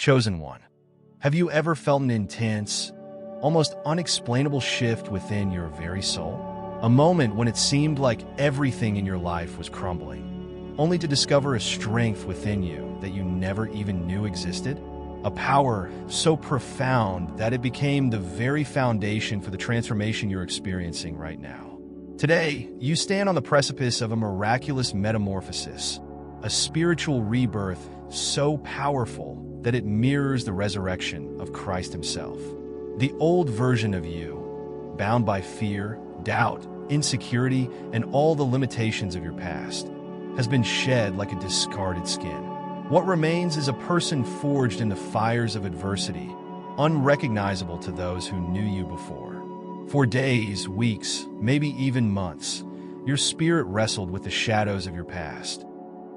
Chosen one. Have you ever felt an intense, almost unexplainable shift within your very soul? A moment when it seemed like everything in your life was crumbling, only to discover a strength within you that you never even knew existed? A power so profound that it became the very foundation for the transformation you're experiencing right now. Today, you stand on the precipice of a miraculous metamorphosis, a spiritual rebirth so powerful that it mirrors the resurrection of Christ himself. The old version of you, bound by fear, doubt, insecurity, and all the limitations of your past, has been shed like a discarded skin. What remains is a person forged in the fires of adversity, unrecognizable to those who knew you before. For days, weeks, maybe even months, your spirit wrestled with the shadows of your past.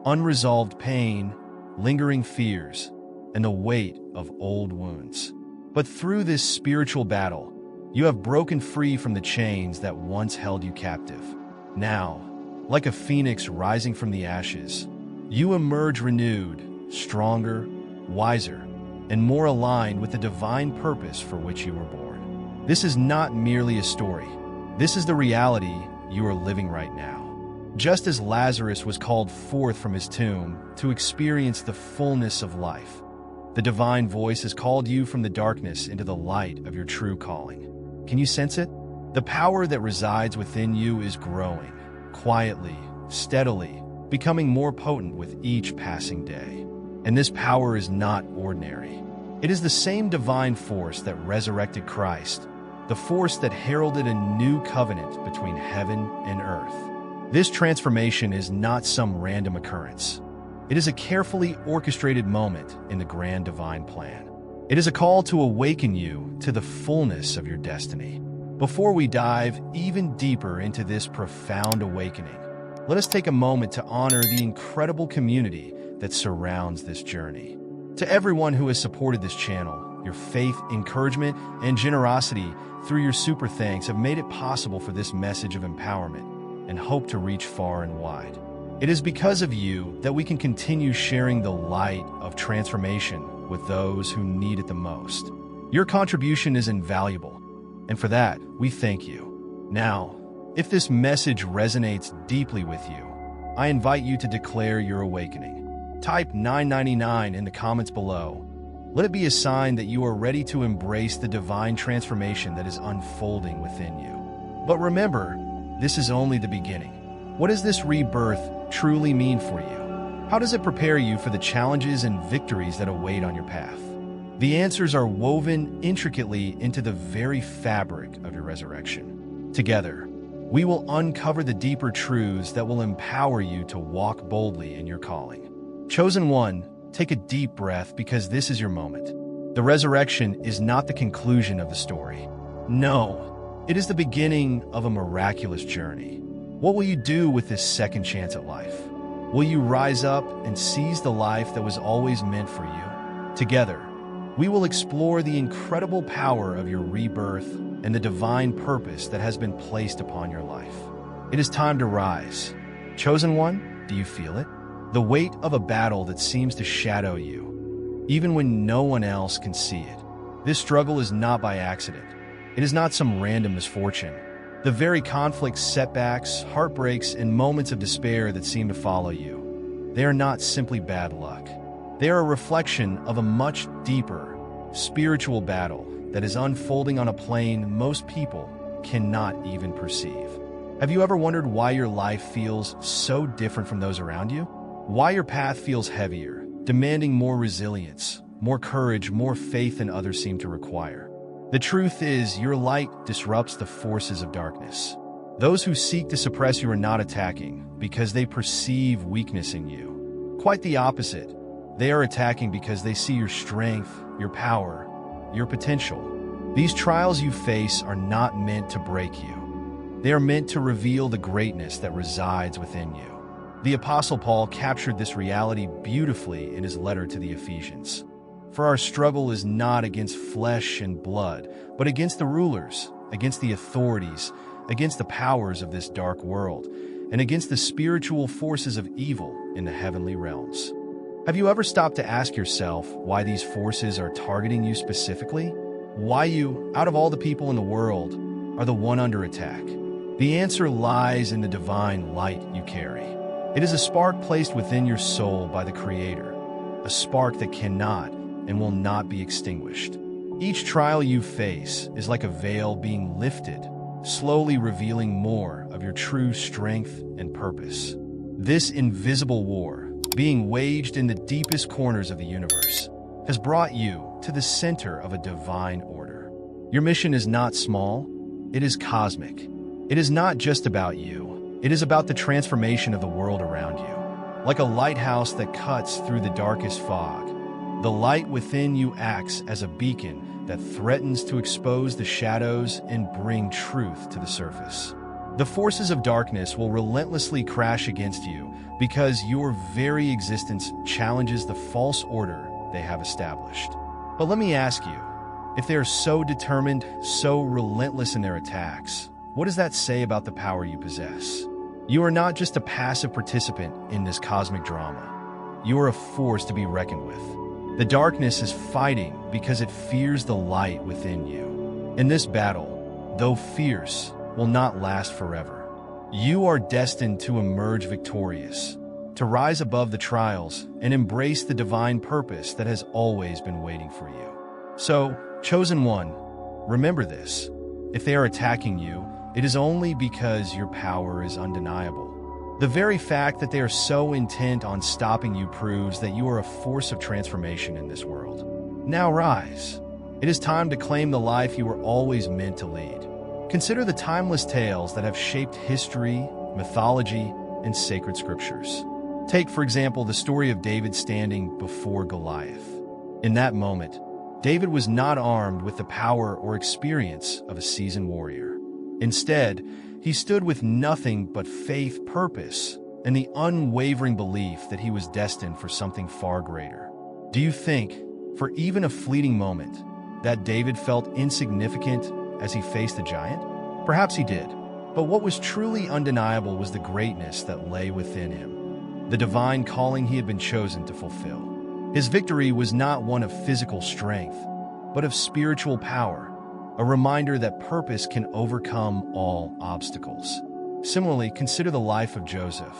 Unresolved pain, lingering fears, and the weight of old wounds. But through this spiritual battle, you have broken free from the chains that once held you captive. Now, like a phoenix rising from the ashes, you emerge renewed, stronger, wiser, and more aligned with the divine purpose for which you were born. This is not merely a story. This is the reality you are living right now. Just as Lazarus was called forth from his tomb to experience the fullness of life, the divine voice has called you from the darkness into the light of your true calling. Can you sense it? The power that resides within you is growing, quietly, steadily, becoming more potent with each passing day. And this power is not ordinary. It is the same divine force that resurrected Christ, the force that heralded a new covenant between heaven and earth. This transformation is not some random occurrence. It is a carefully orchestrated moment in the grand divine plan. It is a call to awaken you to the fullness of your destiny. Before we dive even deeper into this profound awakening, let us take a moment to honor the incredible community that surrounds this journey. To everyone who has supported this channel, your faith, encouragement, and generosity through your super thanks have made it possible for this message of empowerment and hope to reach far and wide. It is because of you that we can continue sharing the light of transformation with those who need it the most. Your contribution is invaluable, and for that, we thank you. Now, if this message resonates deeply with you, I invite you to declare your awakening. Type 999 in the comments below. Let it be a sign that you are ready to embrace the divine transformation that is unfolding within you. But remember, this is only the beginning. What does this rebirth truly mean for you? How does it prepare you for the challenges and victories that await on your path? The answers are woven intricately into the very fabric of your resurrection. Together, we will uncover the deeper truths that will empower you to walk boldly in your calling. Chosen one, take a deep breath because this is your moment. The resurrection is not the conclusion of the story. No, it is the beginning of a miraculous journey. What will you do with this second chance at life? Will you rise up and seize the life that was always meant for you? Together, we will explore the incredible power of your rebirth and the divine purpose that has been placed upon your life. It is time to rise. Chosen one, do you feel it? The weight of a battle that seems to shadow you, even when no one else can see it. This struggle is not by accident. It is not some random misfortune. The very conflicts, setbacks, heartbreaks, and moments of despair that seem to follow you, they are not simply bad luck. They are a reflection of a much deeper, spiritual battle that is unfolding on a plane most people cannot even perceive. Have you ever wondered why your life feels so different from those around you? Why your path feels heavier, demanding more resilience, more courage, more faith than others seem to require? The truth is, your light disrupts the forces of darkness. Those who seek to suppress you are not attacking because they perceive weakness in you. Quite the opposite. They are attacking because they see your strength, your power, your potential. These trials you face are not meant to break you. They are meant to reveal the greatness that resides within you. The Apostle Paul captured this reality beautifully in his letter to the Ephesians. For our struggle is not against flesh and blood, but against the rulers, against the authorities, against the powers of this dark world, and against the spiritual forces of evil in the heavenly realms. Have you ever stopped to ask yourself why these forces are targeting you specifically? Why you, out of all the people in the world, are the one under attack? The answer lies in the divine light you carry. It is a spark placed within your soul by the Creator, a spark that cannot and will not be extinguished. Each trial you face is like a veil being lifted, slowly revealing more of your true strength and purpose. This invisible war, being waged in the deepest corners of the universe, has brought you to the center of a divine order. Your mission is not small, it is cosmic. It is not just about you, it is about the transformation of the world around you. Like a lighthouse that cuts through the darkest fog, the light within you acts as a beacon that threatens to expose the shadows and bring truth to the surface. The forces of darkness will relentlessly crash against you because your very existence challenges the false order they have established. But let me ask you, if they are so determined, so relentless in their attacks, what does that say about the power you possess? You are not just a passive participant in this cosmic drama. You are a force to be reckoned with. The darkness is fighting because it fears the light within you. In this battle, though fierce, will not last forever. You are destined to emerge victorious, to rise above the trials and embrace the divine purpose that has always been waiting for you. So, chosen one, remember this. If they are attacking you, it is only because your power is undeniable. The very fact that they are so intent on stopping you proves that you are a force of transformation in this world. Now rise. It is time to claim the life you were always meant to lead. Consider the timeless tales that have shaped history, mythology, and sacred scriptures. Take, for example, the story of David standing before Goliath. In that moment, David was not armed with the power or experience of a seasoned warrior. Instead, he stood with nothing but faith, purpose, and the unwavering belief that he was destined for something far greater. Do you think, for even a fleeting moment, that David felt insignificant as he faced the giant? Perhaps he did, but what was truly undeniable was the greatness that lay within him, the divine calling he had been chosen to fulfill. His victory was not one of physical strength, but of spiritual power, a reminder that purpose can overcome all obstacles. Similarly, consider the life of Joseph.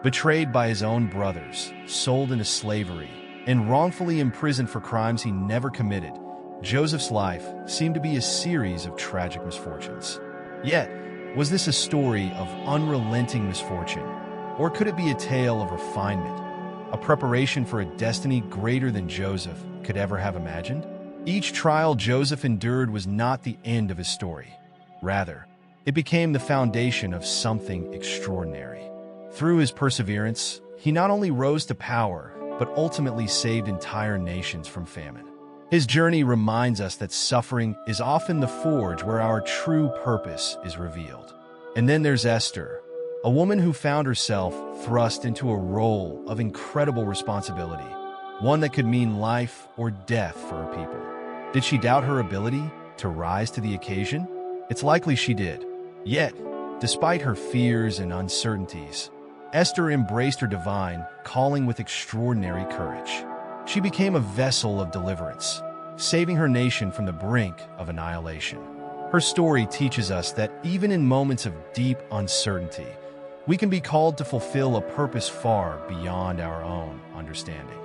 Betrayed by his own brothers, sold into slavery, and wrongfully imprisoned for crimes he never committed, Joseph's life seemed to be a series of tragic misfortunes. Yet, was this a story of unrelenting misfortune, or could it be a tale of refinement, a preparation for a destiny greater than Joseph could ever have imagined? Each trial Joseph endured was not the end of his story. Rather, it became the foundation of something extraordinary. Through his perseverance, he not only rose to power, but ultimately saved entire nations from famine. His journey reminds us that suffering is often the forge where our true purpose is revealed. And then there's Esther, a woman who found herself thrust into a role of incredible responsibility, one that could mean life or death for her people. Did she doubt her ability to rise to the occasion? It's likely she did. Yet, despite her fears and uncertainties, Esther embraced her divine calling with extraordinary courage. She became a vessel of deliverance, saving her nation from the brink of annihilation. Her story teaches us that even in moments of deep uncertainty, we can be called to fulfill a purpose far beyond our own understanding.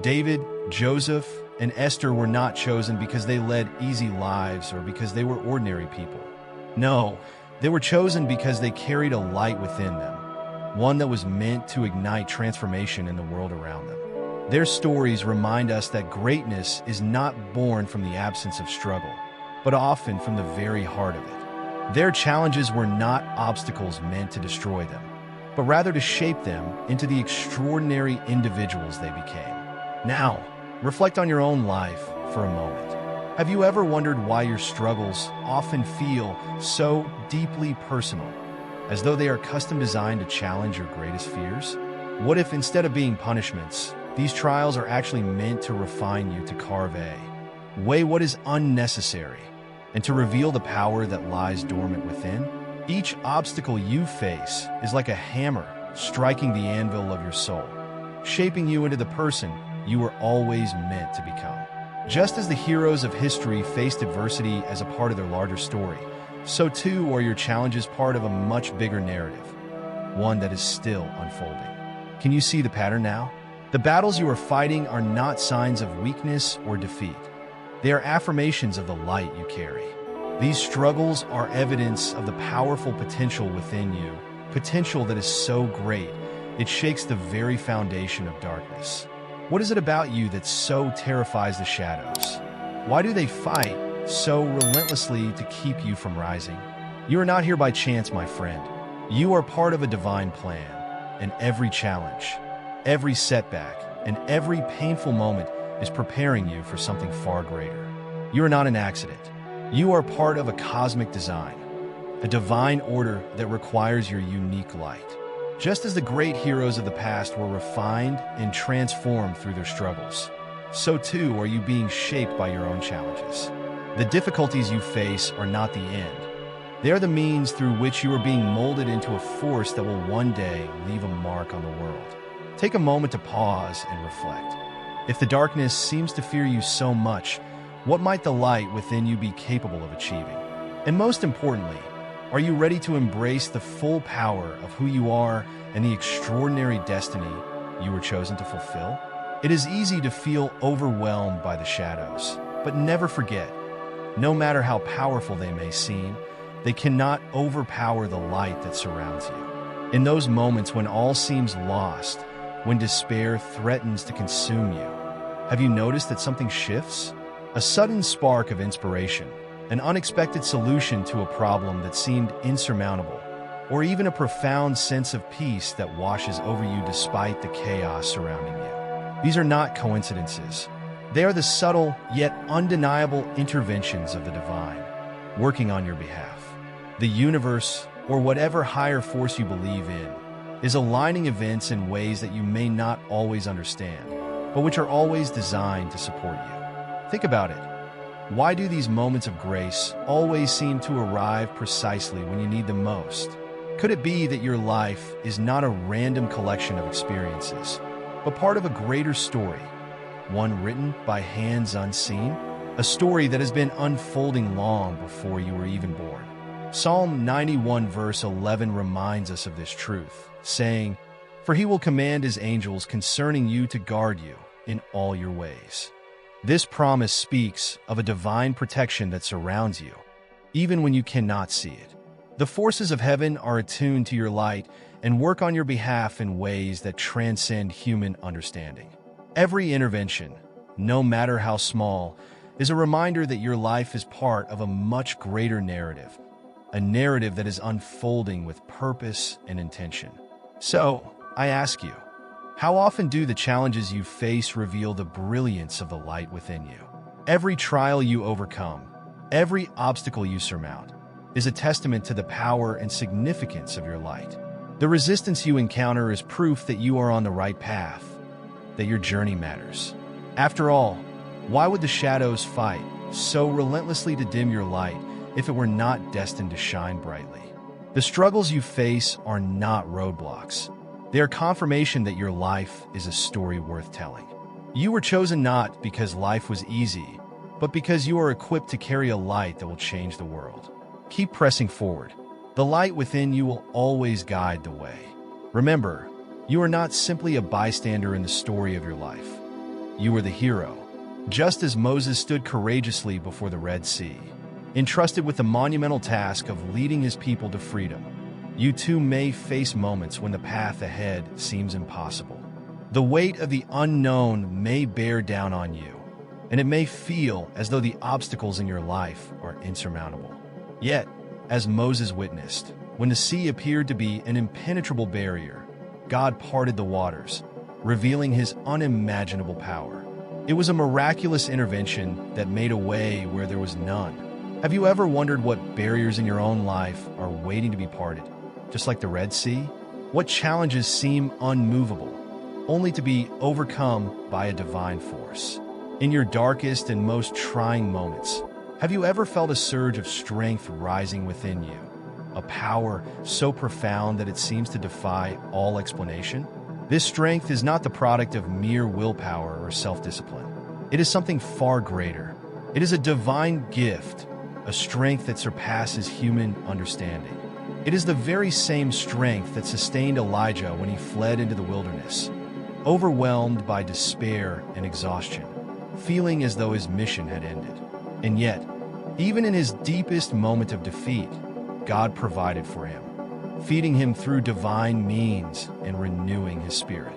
David, Joseph, and Esther were not chosen because they led easy lives or because they were ordinary people. No, they were chosen because they carried a light within them, one that was meant to ignite transformation in the world around them. Their stories remind us that greatness is not born from the absence of struggle, but often from the very heart of it. Their challenges were not obstacles meant to destroy them, but rather to shape them into the extraordinary individuals they became. Now, reflect on your own life for a moment. Have you ever wondered why your struggles often feel so deeply personal, as though they are custom designed to challenge your greatest fears? What if instead of being punishments, these trials are actually meant to refine you, to carve away what is unnecessary, and to reveal the power that lies dormant within? Each obstacle you face is like a hammer striking the anvil of your soul, shaping you into the person you were always meant to become. Just as the heroes of history faced adversity as a part of their larger story, so too are your challenges part of a much bigger narrative, one that is still unfolding. Can you see the pattern now? The battles you are fighting are not signs of weakness or defeat. They are affirmations of the light you carry. These struggles are evidence of the powerful potential within you, potential that is so great, it shakes the very foundation of darkness. What is it about you that so terrifies the shadows? Why do they fight so relentlessly to keep you from rising? You are not here by chance, my friend. You are part of a divine plan, and every challenge, every setback, and every painful moment is preparing you for something far greater. You are not an accident. You are part of a cosmic design, a divine order that requires your unique light. Just as the great heroes of the past were refined and transformed through their struggles, so too are you being shaped by your own challenges. The difficulties you face are not the end. They are the means through which you are being molded into a force that will one day leave a mark on the world. Take a moment to pause and reflect. If the darkness seems to fear you so much, what might the light within you be capable of achieving? And most importantly, are you ready to embrace the full power of who you are and the extraordinary destiny you were chosen to fulfill? It is easy to feel overwhelmed by the shadows, but never forget, no matter how powerful they may seem, they cannot overpower the light that surrounds you. In those moments when all seems lost, when despair threatens to consume you, have you noticed that something shifts? A sudden spark of inspiration, an unexpected solution to a problem that seemed insurmountable, or even a profound sense of peace that washes over you despite the chaos surrounding you. These are not coincidences. They are the subtle yet undeniable interventions of the divine, working on your behalf. The universe, or whatever higher force you believe in, is aligning events in ways that you may not always understand, but which are always designed to support you. Think about it. Why do these moments of grace always seem to arrive precisely when you need them most? Could it be that your life is not a random collection of experiences, but part of a greater story, one written by hands unseen? A story that has been unfolding long before you were even born. Psalm 91 verse 11 reminds us of this truth, saying, "For he will command his angels concerning you to guard you in all your ways." This promise speaks of a divine protection that surrounds you, even when you cannot see it. The forces of heaven are attuned to your light and work on your behalf in ways that transcend human understanding. Every intervention, no matter how small, is a reminder that your life is part of a much greater narrative, a narrative that is unfolding with purpose and intention. So, I ask you, how often do the challenges you face reveal the brilliance of the light within you? Every trial you overcome, every obstacle you surmount, is a testament to the power and significance of your light. The resistance you encounter is proof that you are on the right path, that your journey matters. After all, why would the shadows fight so relentlessly to dim your light if it were not destined to shine brightly? The struggles you face are not roadblocks. They are confirmation that your life is a story worth telling. You were chosen not because life was easy, but because you are equipped to carry a light that will change the world. Keep pressing forward. The light within you will always guide the way. Remember, you are not simply a bystander in the story of your life. You are the hero. Just as Moses stood courageously before the Red Sea, entrusted with the monumental task of leading his people to freedom, you too may face moments when the path ahead seems impossible. The weight of the unknown may bear down on you, and it may feel as though the obstacles in your life are insurmountable. Yet, as Moses witnessed, when the sea appeared to be an impenetrable barrier, God parted the waters, revealing his unimaginable power. It was a miraculous intervention that made a way where there was none. Have you ever wondered what barriers in your own life are waiting to be parted? Just like the Red Sea? What challenges seem unmovable, only to be overcome by a divine force? In your darkest and most trying moments, have you ever felt a surge of strength rising within you? A power so profound that it seems to defy all explanation? This strength is not the product of mere willpower or self-discipline. It is something far greater. It is a divine gift, a strength that surpasses human understanding. It is the very same strength that sustained Elijah when he fled into the wilderness, overwhelmed by despair and exhaustion, feeling as though his mission had ended. And yet, even in his deepest moment of defeat, God provided for him, feeding him through divine means and renewing his spirit.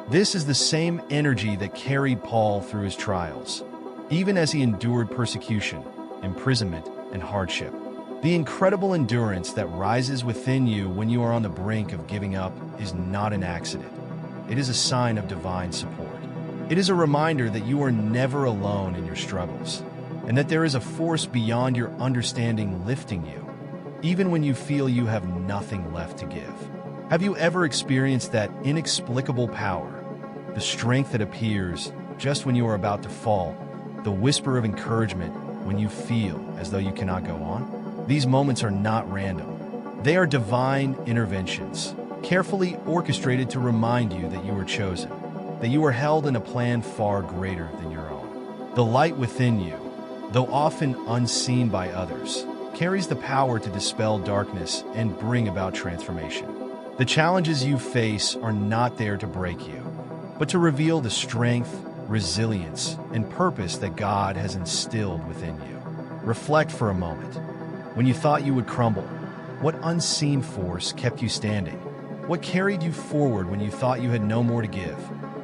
This is the same energy that carried Paul through his trials, even as he endured persecution, imprisonment, and hardship. The incredible endurance that rises within you when you are on the brink of giving up is not an accident. It is a sign of divine support. It is a reminder that you are never alone in your struggles, and that there is a force beyond your understanding lifting you, even when you feel you have nothing left to give. Have you ever experienced that inexplicable power, the strength that appears just when you are about to fall, the whisper of encouragement when you feel as though you cannot go on? These moments are not random. They are divine interventions, carefully orchestrated to remind you that you are chosen, that you are held in a plan far greater than your own. The light within you, though often unseen by others, carries the power to dispel darkness and bring about transformation. The challenges you face are not there to break you, but to reveal the strength, resilience, and purpose that God has instilled within you. Reflect for a moment. When you thought you would crumble, what unseen force kept you standing? What carried you forward when you thought you had no more to give?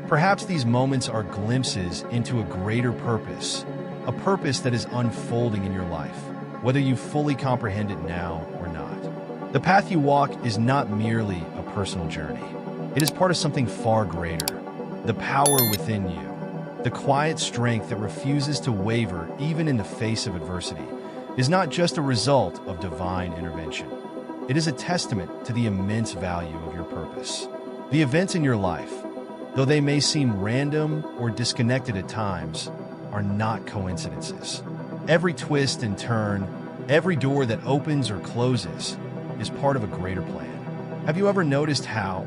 Perhaps these moments are glimpses into a greater purpose, a purpose that is unfolding in your life, whether you fully comprehend it now or not. The path you walk is not merely a personal journey. It is part of something far greater, the power within you, the quiet strength that refuses to waver even in the face of adversity, is not just a result of divine intervention. It is a testament to the immense value of your purpose. The events in your life, though they may seem random or disconnected at times, are not coincidences. Every twist and turn, every door that opens or closes, is part of a greater plan. Have you ever noticed how,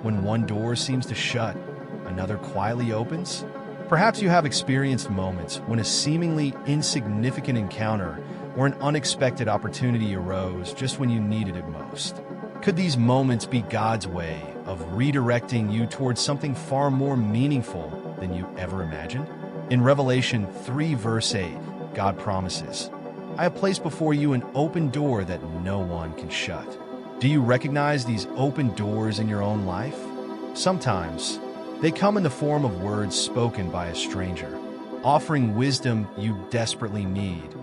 when one door seems to shut, another quietly opens? Perhaps you have experienced moments when a seemingly insignificant encounter or an unexpected opportunity arose just when you needed it most. Could these moments be God's way of redirecting you towards something far more meaningful than you ever imagined? In Revelation 3 verse 8, God promises, "I have placed before you an open door that no one can shut." Do you recognize these open doors in your own life? Sometimes, they come in the form of words spoken by a stranger, offering wisdom you desperately need,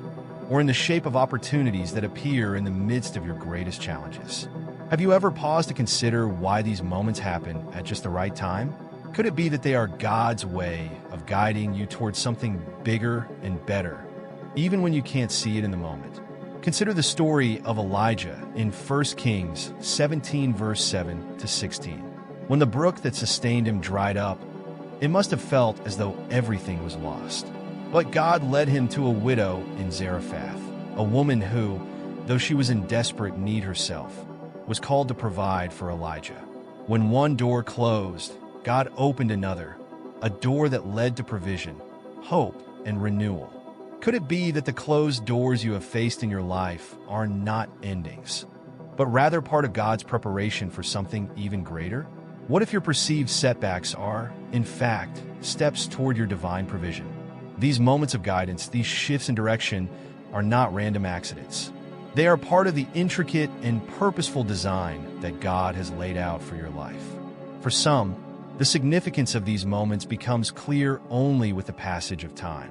or in the shape of opportunities that appear in the midst of your greatest challenges. Have you ever paused to consider why these moments happen at just the right time? Could it be that they are God's way of guiding you towards something bigger and better, even when you can't see it in the moment? Consider the story of Elijah in 1 Kings 17 verse 7 to 16. When the brook that sustained him dried up, it must have felt as though everything was lost. But God led him to a widow in Zarephath, a woman who, though she was in desperate need herself, was called to provide for Elijah. When one door closed, God opened another, a door that led to provision, hope, and renewal. Could it be that the closed doors you have faced in your life are not endings, but rather part of God's preparation for something even greater? What if your perceived setbacks are, in fact, steps toward your divine provision? These moments of guidance, these shifts in direction, are not random accidents. They are part of the intricate and purposeful design that God has laid out for your life. For some, the significance of these moments becomes clear only with the passage of time.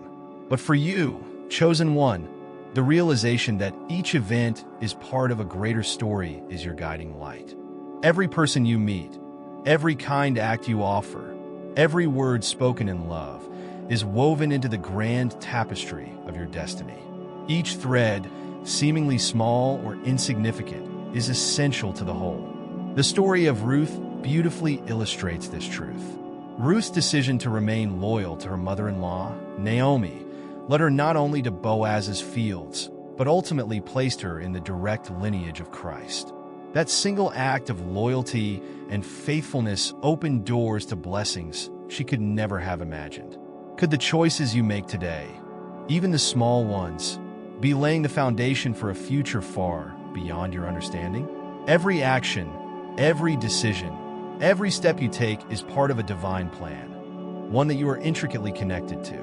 But for you, chosen one, the realization that each event is part of a greater story is your guiding light. Every person you meet, every kind act you offer, every word spoken in love, is woven into the grand tapestry of your destiny. Each thread, seemingly small or insignificant, is essential to the whole. The story of Ruth beautifully illustrates this truth. Ruth's decision to remain loyal to her mother-in-law, Naomi, led her not only to Boaz's fields, but ultimately placed her in the direct lineage of Christ. That single act of loyalty and faithfulness opened doors to blessings she could never have imagined. Could the choices you make today, even the small ones, be laying the foundation for a future far beyond your understanding? Every action, every decision, every step you take is part of a divine plan, one that you are intricately connected to.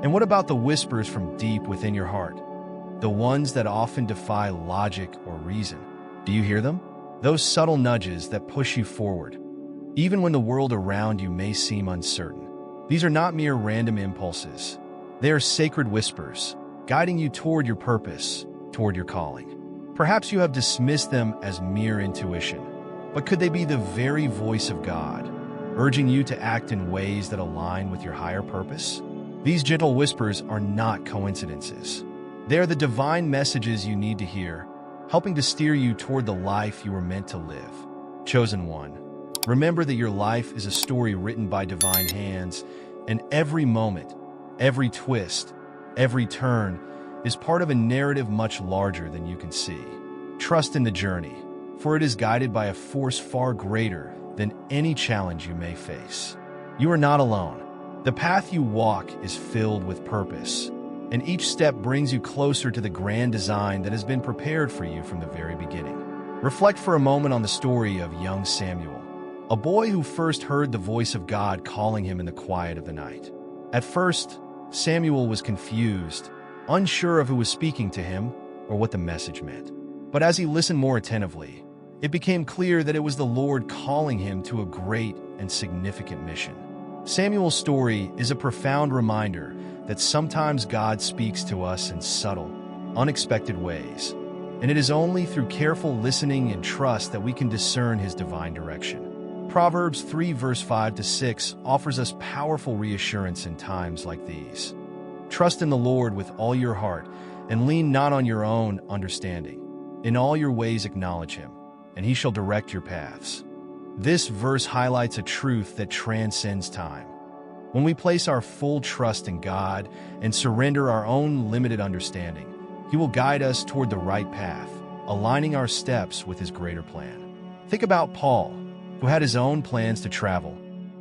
And what about the whispers from deep within your heart? The ones that often defy logic or reason. Do you hear them? Those subtle nudges that push you forward, even when the world around you may seem uncertain. These are not mere random impulses. They are sacred whispers, guiding you toward your purpose, toward your calling. Perhaps you have dismissed them as mere intuition, but could they be the very voice of God, urging you to act in ways that align with your higher purpose? These gentle whispers are not coincidences. They are the divine messages you need to hear, helping to steer you toward the life you were meant to live. Chosen one, remember that your life is a story written by divine hands, and every moment, every twist, every turn is part of a narrative much larger than you can see. Trust in the journey, for it is guided by a force far greater than any challenge you may face. You are not alone. The path you walk is filled with purpose, and each step brings you closer to the grand design that has been prepared for you from the very beginning. Reflect for a moment on the story of young Samuel, a boy who first heard the voice of God calling him in the quiet of the night. At first, Samuel was confused, unsure of who was speaking to him or what the message meant. But as he listened more attentively, it became clear that it was the Lord calling him to a great and significant mission. Samuel's story is a profound reminder that sometimes God speaks to us in subtle, unexpected ways, and it is only through careful listening and trust that we can discern his divine direction. Proverbs 3 verse 5-6 offers us powerful reassurance in times like these. Trust in the Lord with all your heart and lean not on your own understanding. In all your ways acknowledge him, and he shall direct your paths. This verse highlights a truth that transcends time. When we place our full trust in God and surrender our own limited understanding, he will guide us toward the right path, aligning our steps with his greater plan. Think about Paul, who had his own plans to travel,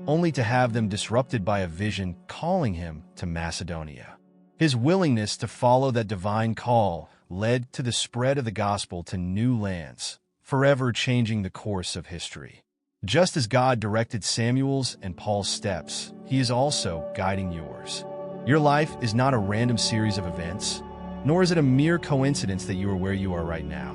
only to have them disrupted by a vision calling him to Macedonia. His willingness to follow that divine call led to the spread of the gospel to new lands, forever changing the course of history. Just as God directed Samuel's and Paul's steps, he is also guiding yours. Your life is not a random series of events, nor is it a mere coincidence that you are where you are right now.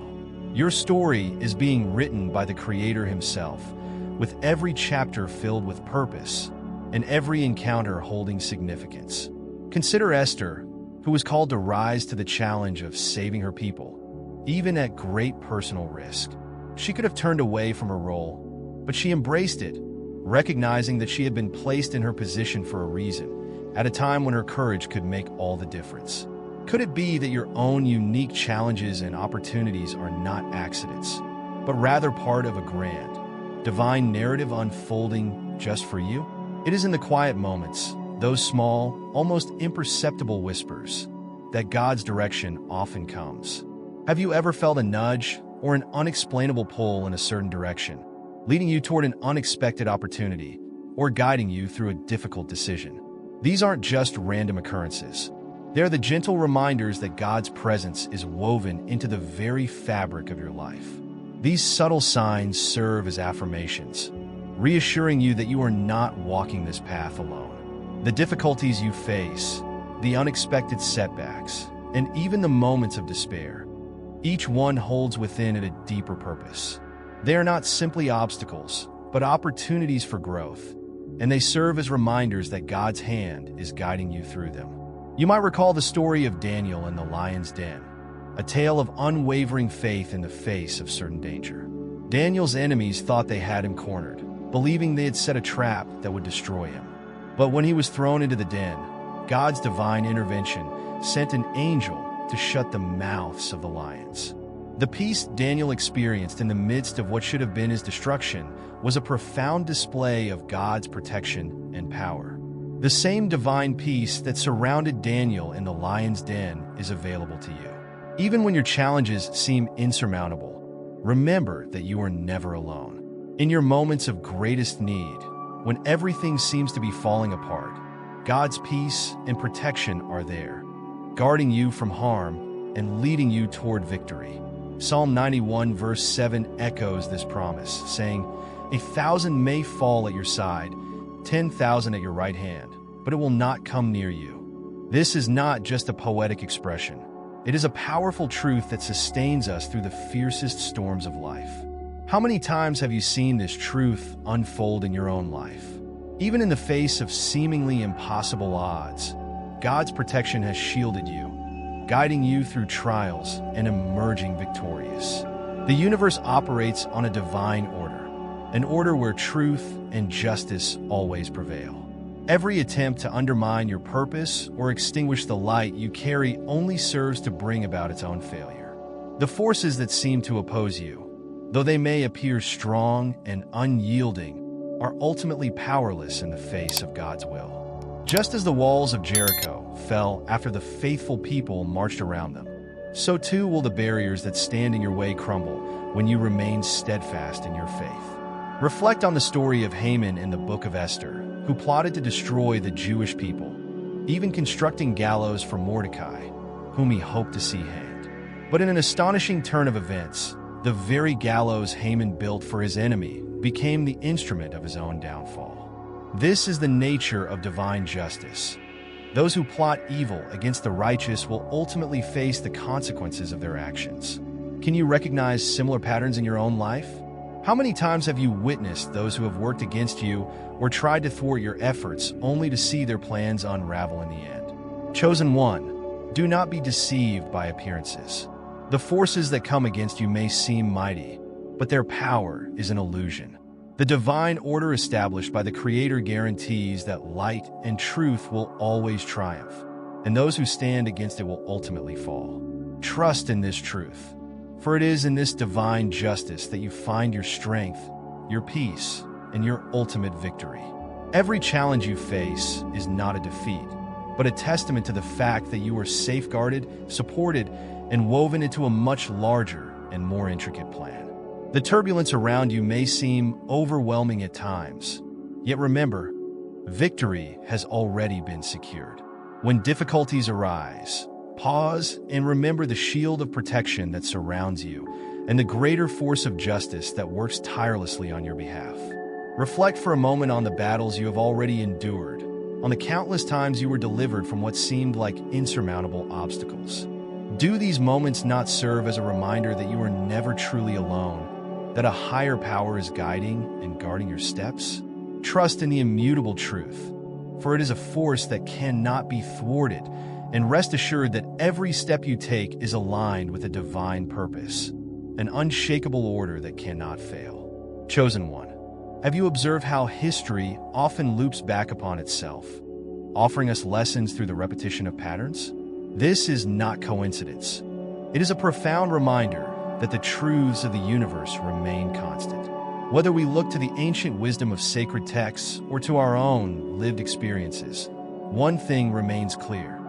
Your story is being written by the Creator himself, with every chapter filled with purpose and every encounter holding significance. Consider Esther, who was called to rise to the challenge of saving her people, even at great personal risk. She could have turned away from her role, but she embraced it, recognizing that she had been placed in her position for a reason, at a time when her courage could make all the difference. Could it be that your own unique challenges and opportunities are not accidents, but rather part of a grand, divine narrative unfolding just for you? It is in the quiet moments, those small, almost imperceptible whispers, that God's direction often comes. Have you ever felt a nudge or an unexplainable pull in a certain direction, leading you toward an unexpected opportunity or guiding you through a difficult decision? These aren't just random occurrences. They're the gentle reminders that God's presence is woven into the very fabric of your life. These subtle signs serve as affirmations, reassuring you that you are not walking this path alone. The difficulties you face, the unexpected setbacks, and even the moments of despair, each one holds within it a deeper purpose. They are not simply obstacles, but opportunities for growth, and they serve as reminders that God's hand is guiding you through them. You might recall the story of Daniel in the lion's den, a tale of unwavering faith in the face of certain danger. Daniel's enemies thought they had him cornered, believing they had set a trap that would destroy him. But when he was thrown into the den, God's divine intervention sent an angel to shut the mouths of the lions. The peace Daniel experienced in the midst of what should have been his destruction was a profound display of God's protection and power. The same divine peace that surrounded Daniel in the lion's den is available to you. Even when your challenges seem insurmountable, remember that you are never alone. In your moments of greatest need, when everything seems to be falling apart, God's peace and protection are there, guarding you from harm and leading you toward victory. Psalm 91 verse 7 echoes this promise, saying, "1,000 may fall at your side, 10,000 at your right hand, but it will not come near you." This is not just a poetic expression. It is a powerful truth that sustains us through the fiercest storms of life. How many times have you seen this truth unfold in your own life? Even in the face of seemingly impossible odds, God's protection has shielded you, guiding you through trials and emerging victorious. The universe operates on a divine order, an order where truth and justice always prevail. Every attempt to undermine your purpose or extinguish the light you carry only serves to bring about its own failure. The forces that seem to oppose you, though they may appear strong and unyielding, are ultimately powerless in the face of God's will. Just as the walls of Jericho fell after the faithful people marched around them, so too will the barriers that stand in your way crumble when you remain steadfast in your faith. Reflect on the story of Haman in the book of Esther, who plotted to destroy the Jewish people, even constructing gallows for Mordecai, whom he hoped to see hanged. But in an astonishing turn of events, the very gallows Haman built for his enemy became the instrument of his own downfall. This is the nature of divine justice. Those who plot evil against the righteous will ultimately face the consequences of their actions. Can you recognize similar patterns in your own life? How many times have you witnessed those who have worked against you or tried to thwart your efforts only to see their plans unravel in the end? Chosen one, do not be deceived by appearances. The forces that come against you may seem mighty, but their power is an illusion. The divine order established by the Creator guarantees that light and truth will always triumph, and those who stand against it will ultimately fall. Trust in this truth, for it is in this divine justice that you find your strength, your peace, and your ultimate victory. Every challenge you face is not a defeat, but a testament to the fact that you are safeguarded, supported, and woven into a much larger and more intricate plan. The turbulence around you may seem overwhelming at times, yet remember, victory has already been secured. When difficulties arise, pause and remember the shield of protection that surrounds you and the greater force of justice that works tirelessly on your behalf. Reflect for a moment on the battles you have already endured, on the countless times you were delivered from what seemed like insurmountable obstacles. Do these moments not serve as a reminder that you are never truly alone, that a higher power is guiding and guarding your steps? Trust in the immutable truth, for it is a force that cannot be thwarted, and rest assured that every step you take is aligned with a divine purpose, an unshakable order that cannot fail. Chosen one, have you observed how history often loops back upon itself, offering us lessons through the repetition of patterns? This is not coincidence. It is a profound reminder that the truths of the universe remain constant. Whether we look to the ancient wisdom of sacred texts or to our own lived experiences, one thing remains clear.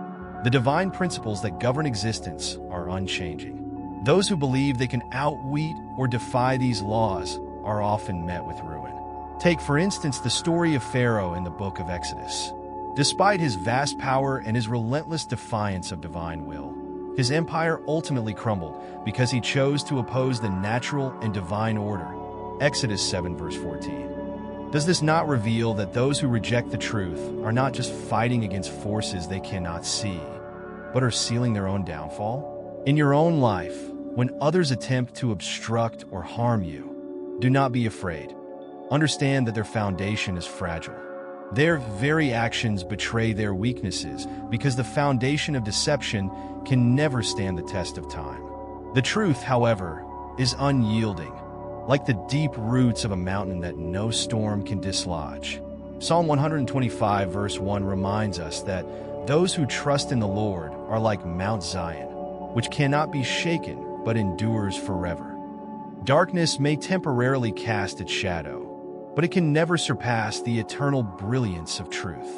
The divine principles that govern existence are unchanging. Those who believe they can outwit or defy these laws are often met with ruin. Take, for instance, the story of Pharaoh in the book of Exodus. Despite his vast power and his relentless defiance of divine will, his empire ultimately crumbled because he chose to oppose the natural and divine order. Exodus 7 verse 14. Does this not reveal that those who reject the truth are not just fighting against forces they cannot see, but are sealing their own downfall? In your own life, when others attempt to obstruct or harm you, do not be afraid. Understand that their foundation is fragile. Their very actions betray their weaknesses because the foundation of deception can never stand the test of time. The truth, however, is unyielding, like the deep roots of a mountain that no storm can dislodge. Psalm 125 verse 1 reminds us that those who trust in the Lord are like Mount Zion, which cannot be shaken but endures forever. Darkness may temporarily cast its shadow, but it can never surpass the eternal brilliance of truth.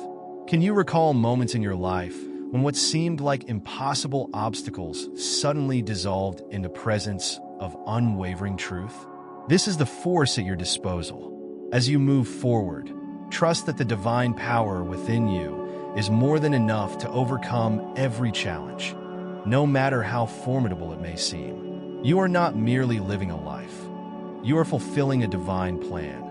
Can you recall moments in your life when what seemed like impossible obstacles suddenly dissolved in the presence of unwavering truth? This is the force at your disposal. As you move forward, trust that the divine power within you is more than enough to overcome every challenge, no matter how formidable it may seem. You are not merely living a life. You are fulfilling a divine plan,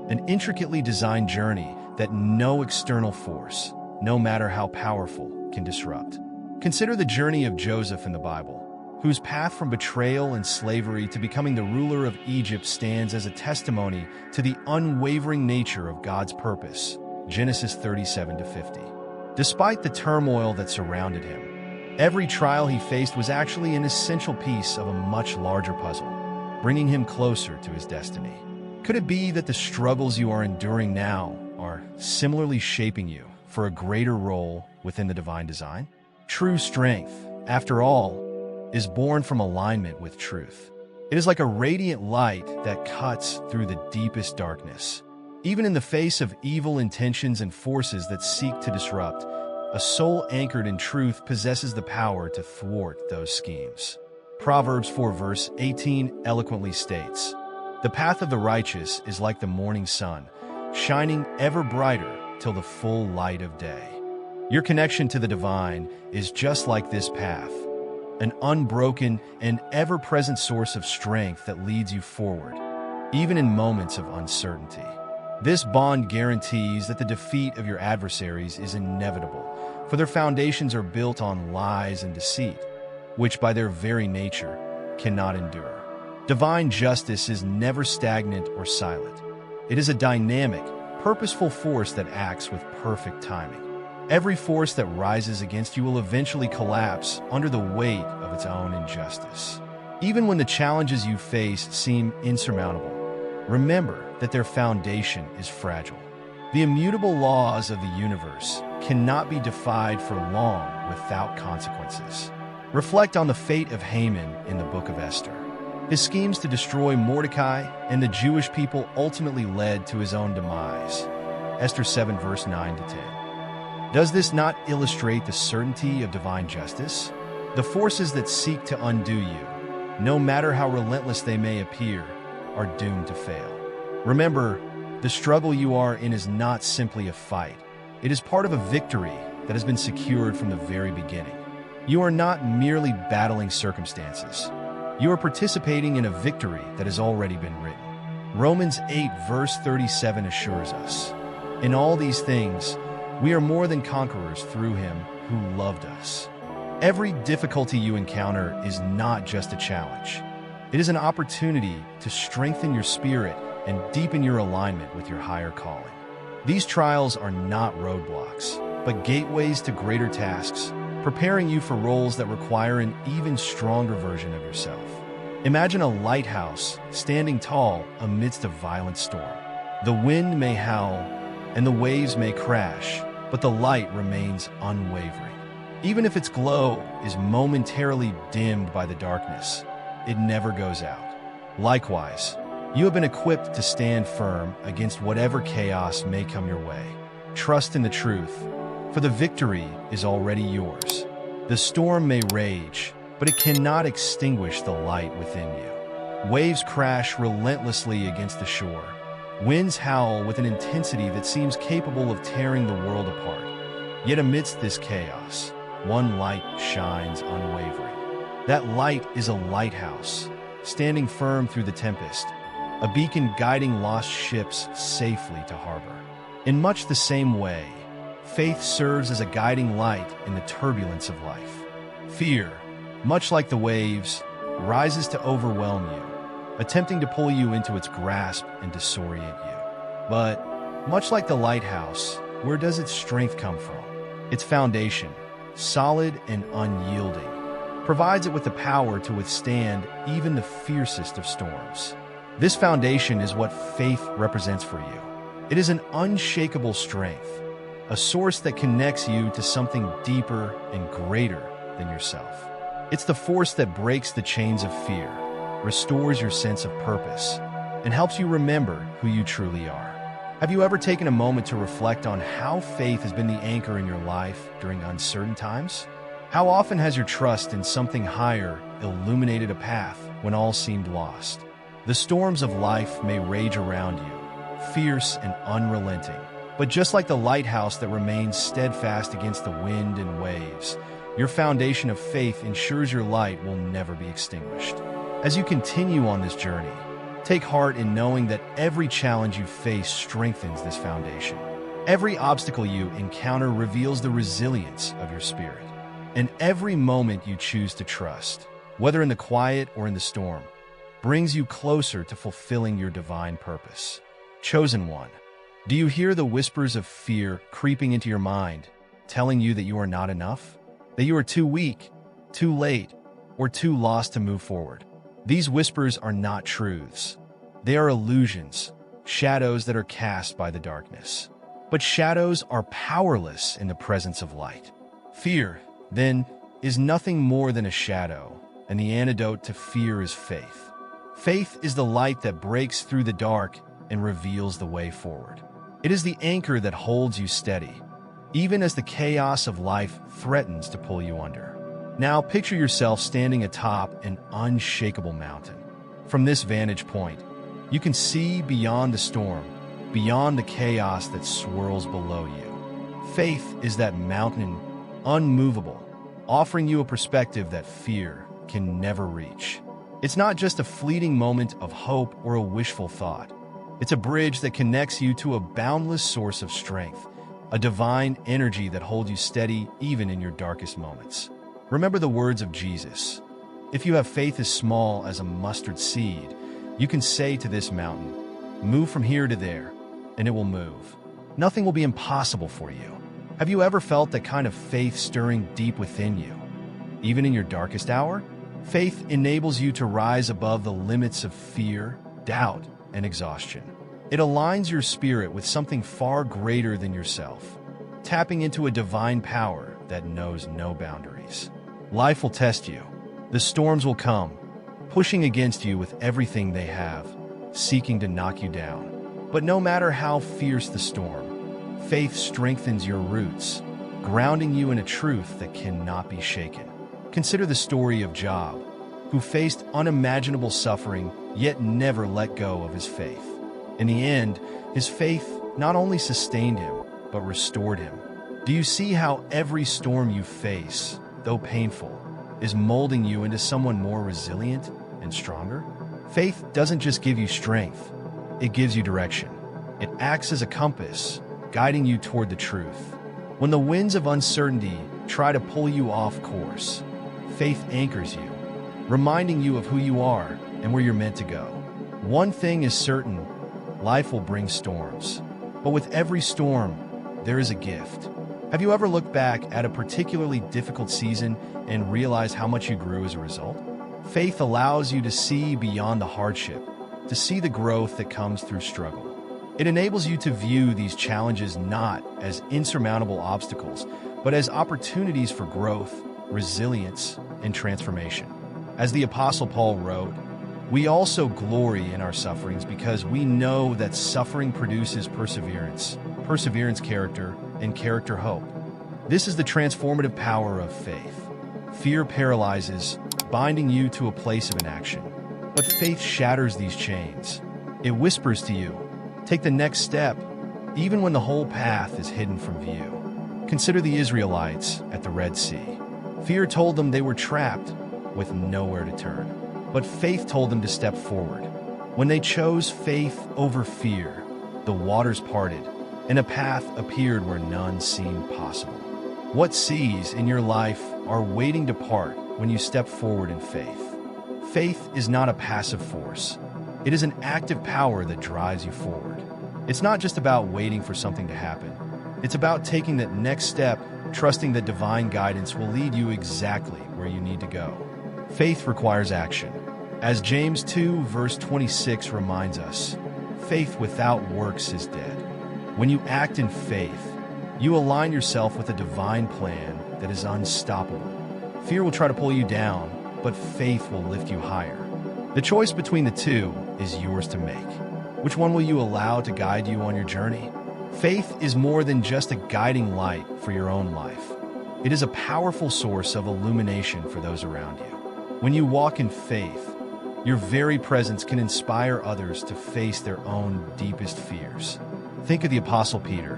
an intricately designed journey that no external force, no matter how powerful, can disrupt. Consider the journey of Joseph in the Bible, whose path from betrayal and slavery to becoming the ruler of Egypt stands as a testimony to the unwavering nature of God's purpose. Genesis 37-50. Despite the turmoil that surrounded him, every trial he faced was actually an essential piece of a much larger puzzle, bringing him closer to his destiny. Could it be that the struggles you are enduring now are similarly shaping you for a greater role within the divine design? True strength, after all, is born from alignment with truth. It is like a radiant light that cuts through the deepest darkness. Even in the face of evil intentions and forces that seek to disrupt, a soul anchored in truth possesses the power to thwart those schemes. Proverbs 4 verse 18 eloquently states, "The path of the righteous is like the morning sun, shining ever brighter till the full light of day." Your connection to the divine is just like this path, an unbroken and ever-present source of strength that leads you forward, even in moments of uncertainty. This bond guarantees that the defeat of your adversaries is inevitable, for their foundations are built on lies and deceit, which by their very nature cannot endure. Divine justice is never stagnant or silent. It is a dynamic, purposeful force that acts with perfect timing. Every force that rises against you will eventually collapse under the weight of its own injustice. Even when the challenges you face seem insurmountable, remember that their foundation is fragile. The immutable laws of the universe cannot be defied for long without consequences. Reflect on the fate of Haman in the Book of Esther. His schemes to destroy Mordecai and the Jewish people ultimately led to his own demise. Esther 7 verse 9-10. Does this not illustrate the certainty of divine justice? The forces that seek to undo you, no matter how relentless they may appear, are doomed to fail. Remember, the struggle you are in is not simply a fight. It is part of a victory that has been secured from the very beginning. You are not merely battling circumstances. You are participating in a victory that has already been written. Romans 8 verse 37 assures us, "In all these things, we are more than conquerors through him who loved us." Every difficulty you encounter is not just a challenge. It is an opportunity to strengthen your spirit and deepen your alignment with your higher calling. These trials are not roadblocks, but gateways to greater tasks, preparing you for roles that require an even stronger version of yourself. Imagine a lighthouse standing tall amidst a violent storm. The wind may howl, and the waves may crash, but the light remains unwavering. Even if its glow is momentarily dimmed by the darkness, it never goes out. Likewise, you have been equipped to stand firm against whatever chaos may come your way. Trust in the truth, for the victory is already yours. The storm may rage, but it cannot extinguish the light within you. Waves crash relentlessly against the shore. Winds howl with an intensity that seems capable of tearing the world apart. Yet amidst this chaos, one light shines unwavering. That light is a lighthouse, standing firm through the tempest, a beacon guiding lost ships safely to harbor. In much the same way, faith serves as a guiding light in the turbulence of life. Fear, much like the waves, rises to overwhelm you, attempting to pull you into its grasp and disorient you. But, much like the lighthouse, where does its strength come from? Its foundation, solid and unyielding, provides it with the power to withstand even the fiercest of storms. This foundation is what faith represents for you. It is an unshakable strength, a source that connects you to something deeper and greater than yourself. It's the force that breaks the chains of fear, restores your sense of purpose, and helps you remember who you truly are. Have you ever taken a moment to reflect on how faith has been the anchor in your life during uncertain times? How often has your trust in something higher illuminated a path when all seemed lost. The storms of life may rage around you, fierce and unrelenting. But just like the lighthouse that remains steadfast against the wind and waves, your foundation of faith ensures your light will never be extinguished. As you continue on this journey, take heart in knowing that every challenge you face strengthens this foundation. Every obstacle you encounter reveals the resilience of your spirit. And every moment you choose to trust, whether in the quiet or in the storm, brings you closer to fulfilling your divine purpose. Chosen one, do you hear the whispers of fear creeping into your mind, telling you that you are not enough? That you are too weak, too late, or too lost to move forward? These whispers are not truths. They are illusions, shadows that are cast by the darkness. But shadows are powerless in the presence of light. Fear, then, is nothing more than a shadow, and the antidote to fear is faith. Faith is the light that breaks through the dark and reveals the way forward. It is the anchor that holds you steady, even as the chaos of life threatens to pull you under. Now picture yourself standing atop an unshakable mountain. From this vantage point, you can see beyond the storm, beyond the chaos that swirls below you. Faith is that mountain, unmovable, offering you a perspective that fear can never reach. It's not just a fleeting moment of hope or a wishful thought. It's a bridge that connects you to a boundless source of strength, a divine energy that holds you steady even in your darkest moments. Remember the words of Jesus. If you have faith as small as a mustard seed, you can say to this mountain, "Move from here to there," and it will move. Nothing will be impossible for you. Have you ever felt that kind of faith stirring deep within you? Even in your darkest hour? Faith enables you to rise above the limits of fear, doubt, and exhaustion. It aligns your spirit with something far greater than yourself, tapping into a divine power that knows no boundaries. Life will test you. The storms will come, pushing against you with everything they have, seeking to knock you down. But no matter how fierce the storm, faith strengthens your roots, grounding you in a truth that cannot be shaken. Consider the story of Job, who faced unimaginable suffering yet never let go of his faith. In the end, his faith not only sustained him, but restored him. Do you see how every storm you face, though painful, is molding you into someone more resilient and stronger? Faith doesn't just give you strength, it gives you direction. It acts as a compass, guiding you toward the truth. When the winds of uncertainty try to pull you off course, faith anchors you, reminding you of who you are and where you're meant to go. One thing is certain, life will bring storms. But with every storm, there is a gift. Have you ever looked back at a particularly difficult season and realized how much you grew as a result? Faith allows you to see beyond the hardship, to see the growth that comes through struggle. It enables you to view these challenges not as insurmountable obstacles, but as opportunities for growth, resilience, and transformation. As the Apostle Paul wrote, "We also glory in our sufferings because we know that suffering produces perseverance, perseverance character, and character hope." This is the transformative power of faith. Fear paralyzes, binding you to a place of inaction. But faith shatters these chains. It whispers to you, take the next step, even when the whole path is hidden from view. Consider the Israelites at the Red Sea. Fear told them they were trapped, with nowhere to turn. But faith told them to step forward. When they chose faith over fear, the waters parted, and a path appeared where none seemed possible. What seas in your life are waiting to part when you step forward in faith? Faith is not a passive force. It is an active power that drives you forward. It's not just about waiting for something to happen. It's about taking that next step, trusting that divine guidance will lead you exactly where you need to go. Faith requires action. As James 2 verse 26 reminds us, faith without works is dead. When you act in faith, you align yourself with a divine plan that is unstoppable. Fear will try to pull you down, but faith will lift you higher. The choice between the two is yours to make. Which one will you allow to guide you on your journey? Faith is more than just a guiding light for your own life. It is a powerful source of illumination for those around you. When you walk in faith, Your very presence can inspire others to face their own deepest fears. Think of the Apostle Peter.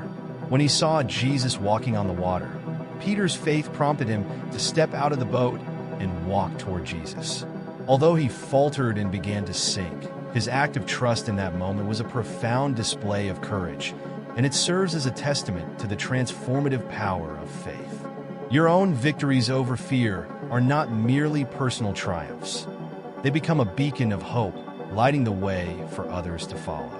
When he saw Jesus walking on the water, Peter's faith prompted him to step out of the boat and walk toward Jesus. Although he faltered and began to sink, his act of trust in that moment was a profound display of courage, and it serves as a testament to the transformative power of faith. Your own victories over fear are not merely personal triumphs. They become a beacon of hope, lighting the way for others to follow.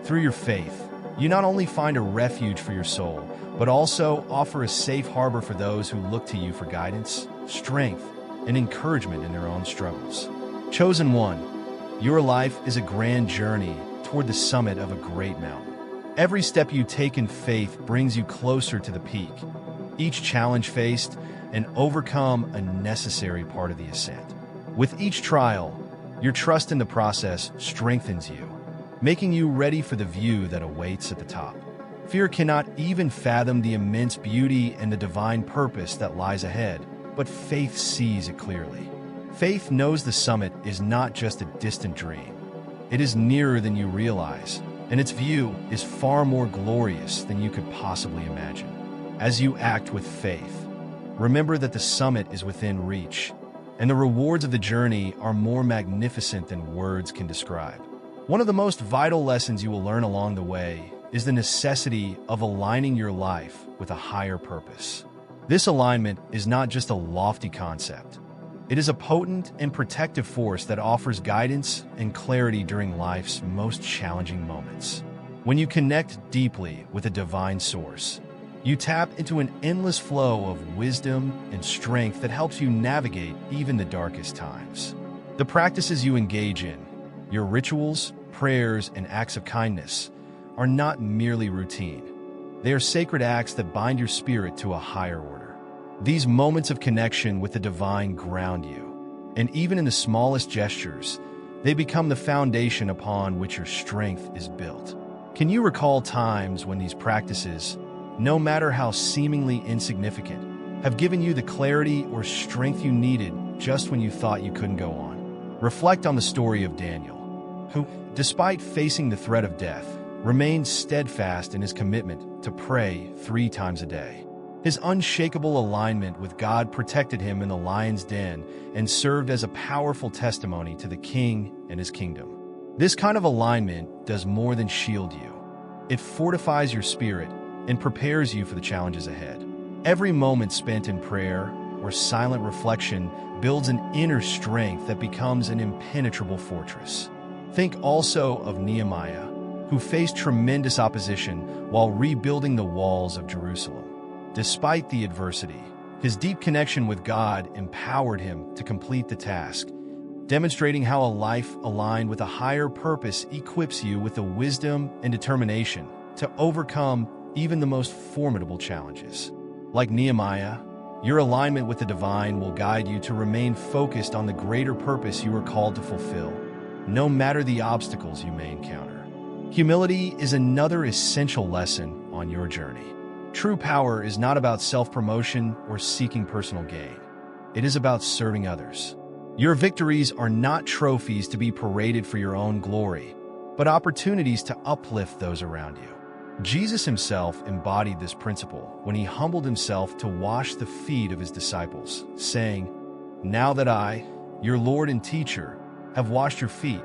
Through your faith, you not only find a refuge for your soul, but also offer a safe harbor for those who look to you for guidance, strength, and encouragement in their own struggles. Chosen one, your life is a grand journey toward the summit of a great mountain. Every step you take in faith brings you closer to the peak. Each challenge faced and overcome a necessary part of the ascent. With each trial, your trust in the process strengthens you, making you ready for the view that awaits at the top. Fear cannot even fathom the immense beauty and the divine purpose that lies ahead, but faith sees it clearly. Faith knows the summit is not just a distant dream. It is nearer than you realize, and its view is far more glorious than you could possibly imagine. As you act with faith, remember that the summit is within reach, and the rewards of the journey are more magnificent than words can describe. One of the most vital lessons you will learn along the way is the necessity of aligning your life with a higher purpose. This alignment is not just a lofty concept. It is a potent and protective force that offers guidance and clarity during life's most challenging moments. When you connect deeply with a divine source, you tap into an endless flow of wisdom and strength that helps you navigate even the darkest times. The practices you engage in, your rituals, prayers, and acts of kindness, are not merely routine. They are sacred acts that bind your spirit to a higher order. These moments of connection with the divine ground you, and even in the smallest gestures, they become the foundation upon which your strength is built. Can you recall times when these practices, no matter how seemingly insignificant, have given you the clarity or strength you needed just when you thought you couldn't go on? Reflect on the story of Daniel, who, despite facing the threat of death, remained steadfast in his commitment to pray 3 times a day. His unshakable alignment with God protected him in the lion's den and served as a powerful testimony to the king and his kingdom. This kind of alignment does more than shield you. It fortifies your spirit and prepares you for the challenges ahead. Every moment spent in prayer or silent reflection builds an inner strength that becomes an impenetrable fortress. Think also of Nehemiah, who faced tremendous opposition while rebuilding the walls of Jerusalem. Despite the adversity, his deep connection with God empowered him to complete the task, demonstrating how a life aligned with a higher purpose equips you with the wisdom and determination to overcome even the most formidable challenges. Like Nehemiah, your alignment with the divine will guide you to remain focused on the greater purpose you are called to fulfill, no matter the obstacles you may encounter. Humility is another essential lesson on your journey. True power is not about self-promotion or seeking personal gain. It is about serving others. Your victories are not trophies to be paraded for your own glory, but opportunities to uplift those around you. Jesus himself embodied this principle when he humbled himself to wash the feet of his disciples, saying, "Now that I, your Lord and teacher, have washed your feet,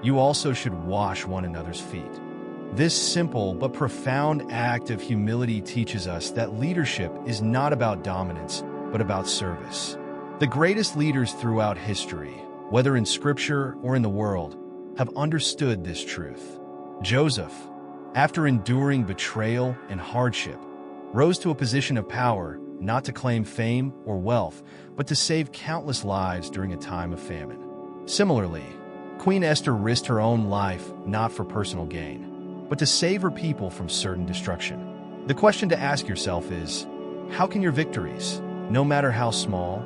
you also should wash one another's feet." This simple but profound act of humility teaches us that leadership is not about dominance, but about service. The greatest leaders throughout history, whether in scripture or in the world, have understood this truth. Joseph, after enduring betrayal and hardship, rose to a position of power not to claim fame or wealth, but to save countless lives during a time of famine. Similarly, Queen Esther risked her own life not for personal gain, but to save her people from certain destruction. The question to ask yourself is, how can your victories, no matter how small,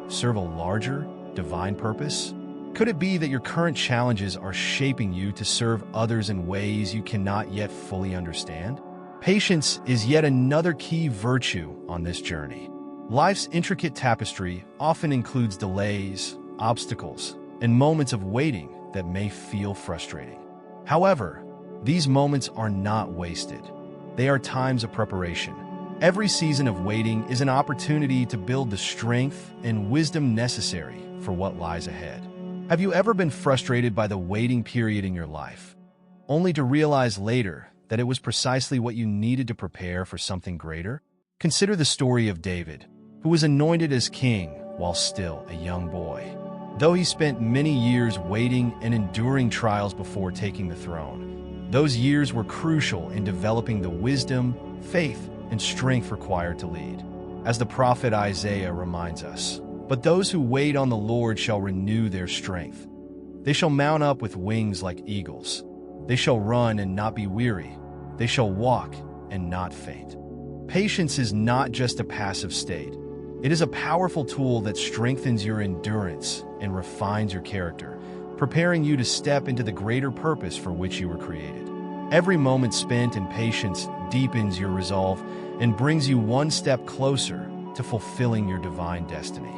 serve a larger, divine purpose? Could it be that your current challenges are shaping you to serve others in ways you cannot yet fully understand? Patience is yet another key virtue on this journey. Life's intricate tapestry often includes delays, obstacles, and moments of waiting that may feel frustrating. However, these moments are not wasted. They are times of preparation. Every season of waiting is an opportunity to build the strength and wisdom necessary for what lies ahead. Have you ever been frustrated by the waiting period in your life, only to realize later that it was precisely what you needed to prepare for something greater? Consider the story of David, who was anointed as king while still a young boy. Though he spent many years waiting and enduring trials before taking the throne, those years were crucial in developing the wisdom, faith, and strength required to lead. As the prophet Isaiah reminds us, "But those who wait on the Lord shall renew their strength. They shall mount up with wings like eagles. They shall run and not be weary. They shall walk and not faint." Patience is not just a passive state. It is a powerful tool that strengthens your endurance and refines your character, preparing you to step into the greater purpose for which you were created. Every moment spent in patience deepens your resolve and brings you one step closer to fulfilling your divine destiny.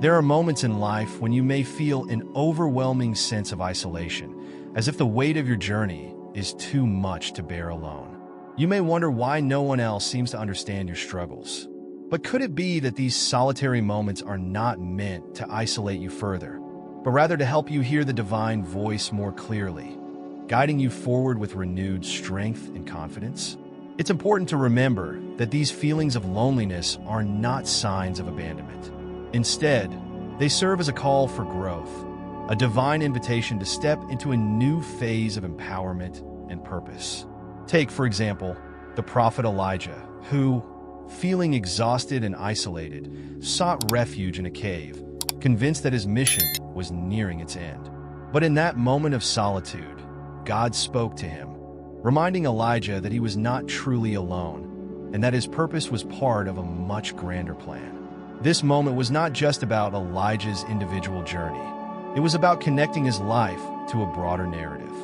There are moments in life when you may feel an overwhelming sense of isolation, as if the weight of your journey is too much to bear alone. You may wonder why no one else seems to understand your struggles. But could it be that these solitary moments are not meant to isolate you further, but rather to help you hear the divine voice more clearly, guiding you forward with renewed strength and confidence? It's important to remember that these feelings of loneliness are not signs of abandonment. Instead, they serve as a call for growth, a divine invitation to step into a new phase of empowerment and purpose. Take, for example, the prophet Elijah, who, feeling exhausted and isolated, sought refuge in a cave, convinced that his mission was nearing its end. But in that moment of solitude, God spoke to him, reminding Elijah that he was not truly alone, and that his purpose was part of a much grander plan. This moment was not just about Elijah's individual journey. It was about connecting his life to a broader narrative.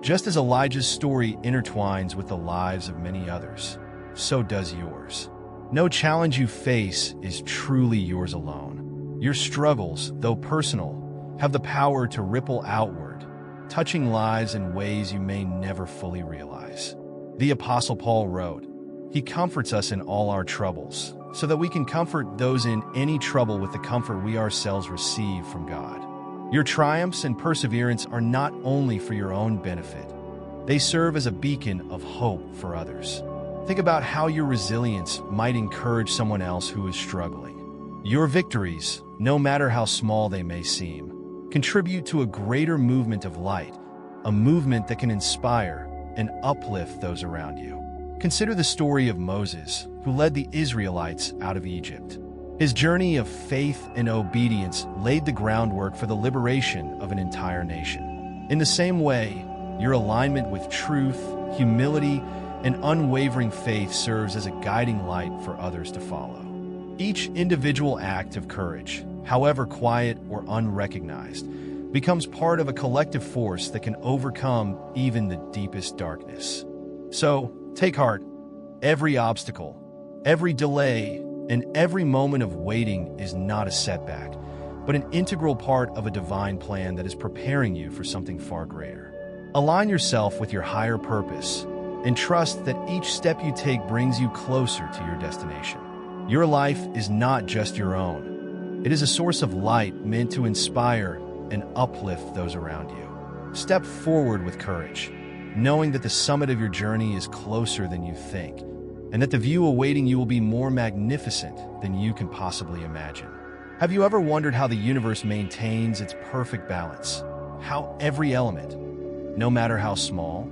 Just as Elijah's story intertwines with the lives of many others, so does yours. No challenge you face is truly yours alone. Your struggles, though personal, have the power to ripple outward, touching lives in ways you may never fully realize. The Apostle Paul wrote, "He comforts us in all our troubles, so that we can comfort those in any trouble with the comfort we ourselves receive from God." Your triumphs and perseverance are not only for your own benefit, they serve as a beacon of hope for others. Think about how your resilience might encourage someone else who is struggling. Your victories, no matter how small they may seem, contribute to a greater movement of light, a movement that can inspire and uplift those around you. Consider the story of Moses, who led the Israelites out of Egypt. His journey of faith and obedience laid the groundwork for the liberation of an entire nation. In the same way, your alignment with truth, humility, and unwavering faith serves as a guiding light for others to follow. Each individual act of courage, however quiet or unrecognized, becomes part of a collective force that can overcome even the deepest darkness. So, take heart. Every obstacle, every delay, and every moment of waiting is not a setback, but an integral part of a divine plan that is preparing you for something far greater. Align yourself with your higher purpose and trust that each step you take brings you closer to your destination. Your life is not just your own. It is a source of light meant to inspire and uplift those around you. Step forward with courage, knowing that the summit of your journey is closer than you think, and that the view awaiting you will be more magnificent than you can possibly imagine. Have you ever wondered how the universe maintains its perfect balance? How every element, no matter how small,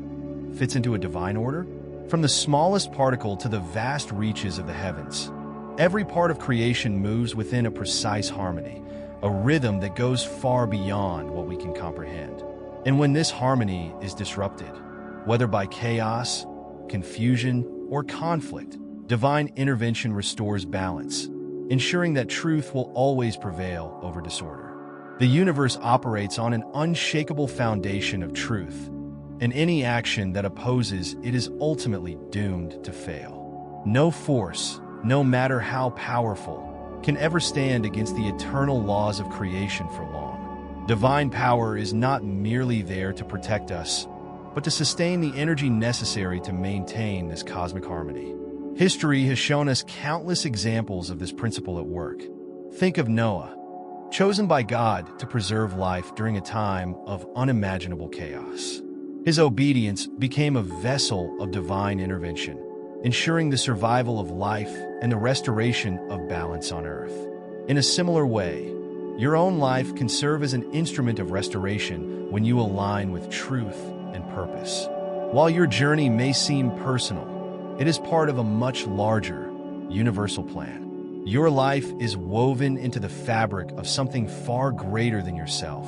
fits into a divine order? From the smallest particle to the vast reaches of the heavens, every part of creation moves within a precise harmony, a rhythm that goes far beyond what we can comprehend. And when this harmony is disrupted, whether by chaos, confusion, or conflict, divine intervention restores balance, ensuring that truth will always prevail over disorder. The universe operates on an unshakable foundation of truth, and any action that opposes it is ultimately doomed to fail. No force, no matter how powerful, can ever stand against the eternal laws of creation for long. Divine power is not merely there to protect us, but to sustain the energy necessary to maintain this cosmic harmony. History has shown us countless examples of this principle at work. Think of Noah, chosen by God to preserve life during a time of unimaginable chaos. His obedience became a vessel of divine intervention, ensuring the survival of life and the restoration of balance on earth. In a similar way, your own life can serve as an instrument of restoration when you align with truth and purpose. While your journey may seem personal, it is part of a much larger, universal plan. Your life is woven into the fabric of something far greater than yourself,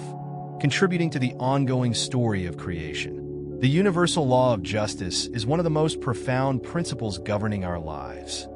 contributing to the ongoing story of creation. The universal law of justice is one of the most profound principles governing our lives.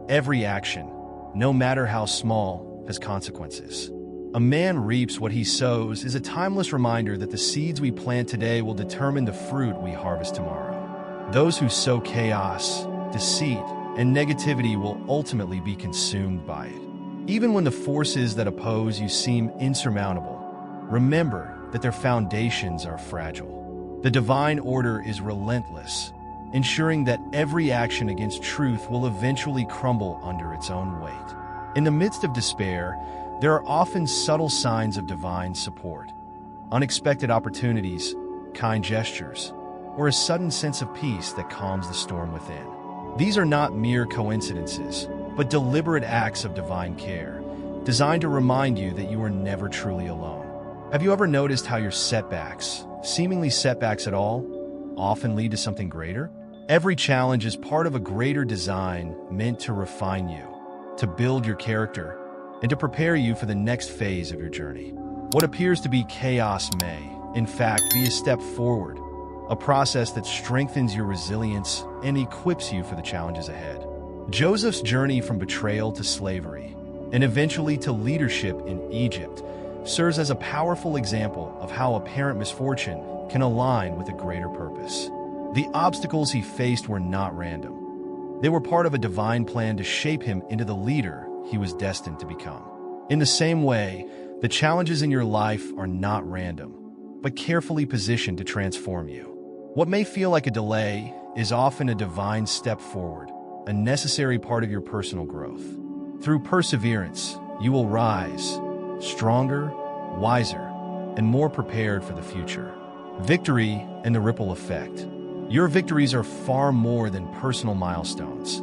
Every action, no matter how small, has consequences. A man reaps what he sows is a timeless reminder that the seeds we plant today will determine the fruit we harvest tomorrow. Those who sow chaos, deceit, and negativity will ultimately be consumed by it. Even when the forces that oppose you seem insurmountable, remember that their foundations are fragile. The divine order is relentless, ensuring that every action against truth will eventually crumble under its own weight. In the midst of despair, there are often subtle signs of divine support. Unexpected opportunities, kind gestures, or a sudden sense of peace that calms the storm within. These are not mere coincidences, but deliberate acts of divine care, designed to remind you that you are never truly alone. Have you ever noticed how your setbacks, seemingly setbacks at all, often lead to something greater? Every challenge is part of a greater design meant to refine you, to build your character, and to prepare you for the next phase of your journey. What appears to be chaos may, in fact, be a step forward, a process that strengthens your resilience and equips you for the challenges ahead. Joseph's journey from betrayal to slavery, and eventually to leadership in Egypt, serves as a powerful example of how apparent misfortune can align with a greater purpose. The obstacles he faced were not random. They were part of a divine plan to shape him into the leader he was destined to become. In the same way, the challenges in your life are not random, but carefully positioned to transform you. What may feel like a delay is often a divine step forward, a necessary part of your personal growth. Through perseverance, you will rise, stronger, wiser, and more prepared for the future. Victory and the ripple effect. Your victories are far more than personal milestones.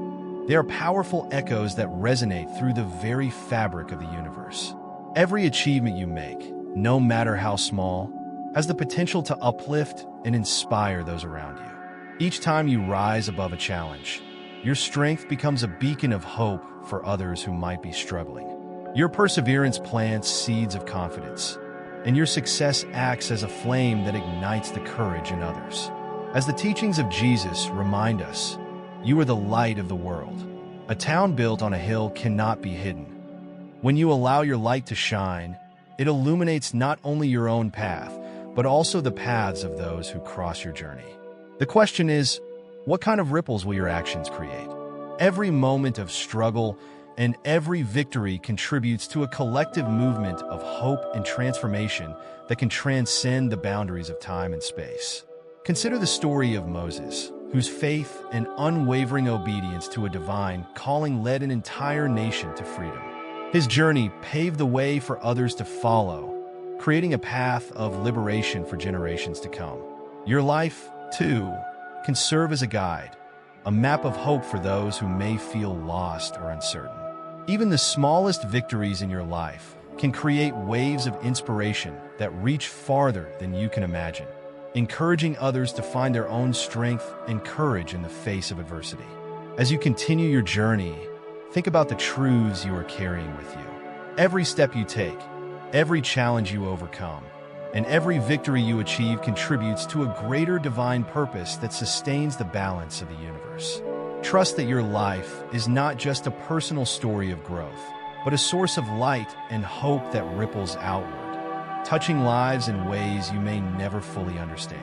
They are powerful echoes that resonate through the very fabric of the universe. Every achievement you make, no matter how small, has the potential to uplift and inspire those around you. Each time you rise above a challenge, your strength becomes a beacon of hope for others who might be struggling. Your perseverance plants seeds of confidence, and your success acts as a flame that ignites the courage in others. As the teachings of Jesus remind us, you are the light of the world. A town built on a hill cannot be hidden. When you allow your light to shine, it illuminates not only your own path, but also the paths of those who cross your journey. The question is, what kind of ripples will your actions create? Every moment of struggle and every victory contributes to a collective movement of hope and transformation that can transcend the boundaries of time and space. Consider the story of Moses, whose faith and unwavering obedience to a divine calling led an entire nation to freedom. His journey paved the way for others to follow, creating a path of liberation for generations to come. Your life, too, can serve as a guide, a map of hope for those who may feel lost or uncertain. Even the smallest victories in your life can create waves of inspiration that reach farther than you can imagine, encouraging others to find their own strength and courage in the face of adversity. As you continue your journey, think about the truths you are carrying with you. Every step you take, every challenge you overcome, and every victory you achieve contributes to a greater divine purpose that sustains the balance of the universe. Trust that your life is not just a personal story of growth, but a source of light and hope that ripples outward, touching lives in ways you may never fully understand.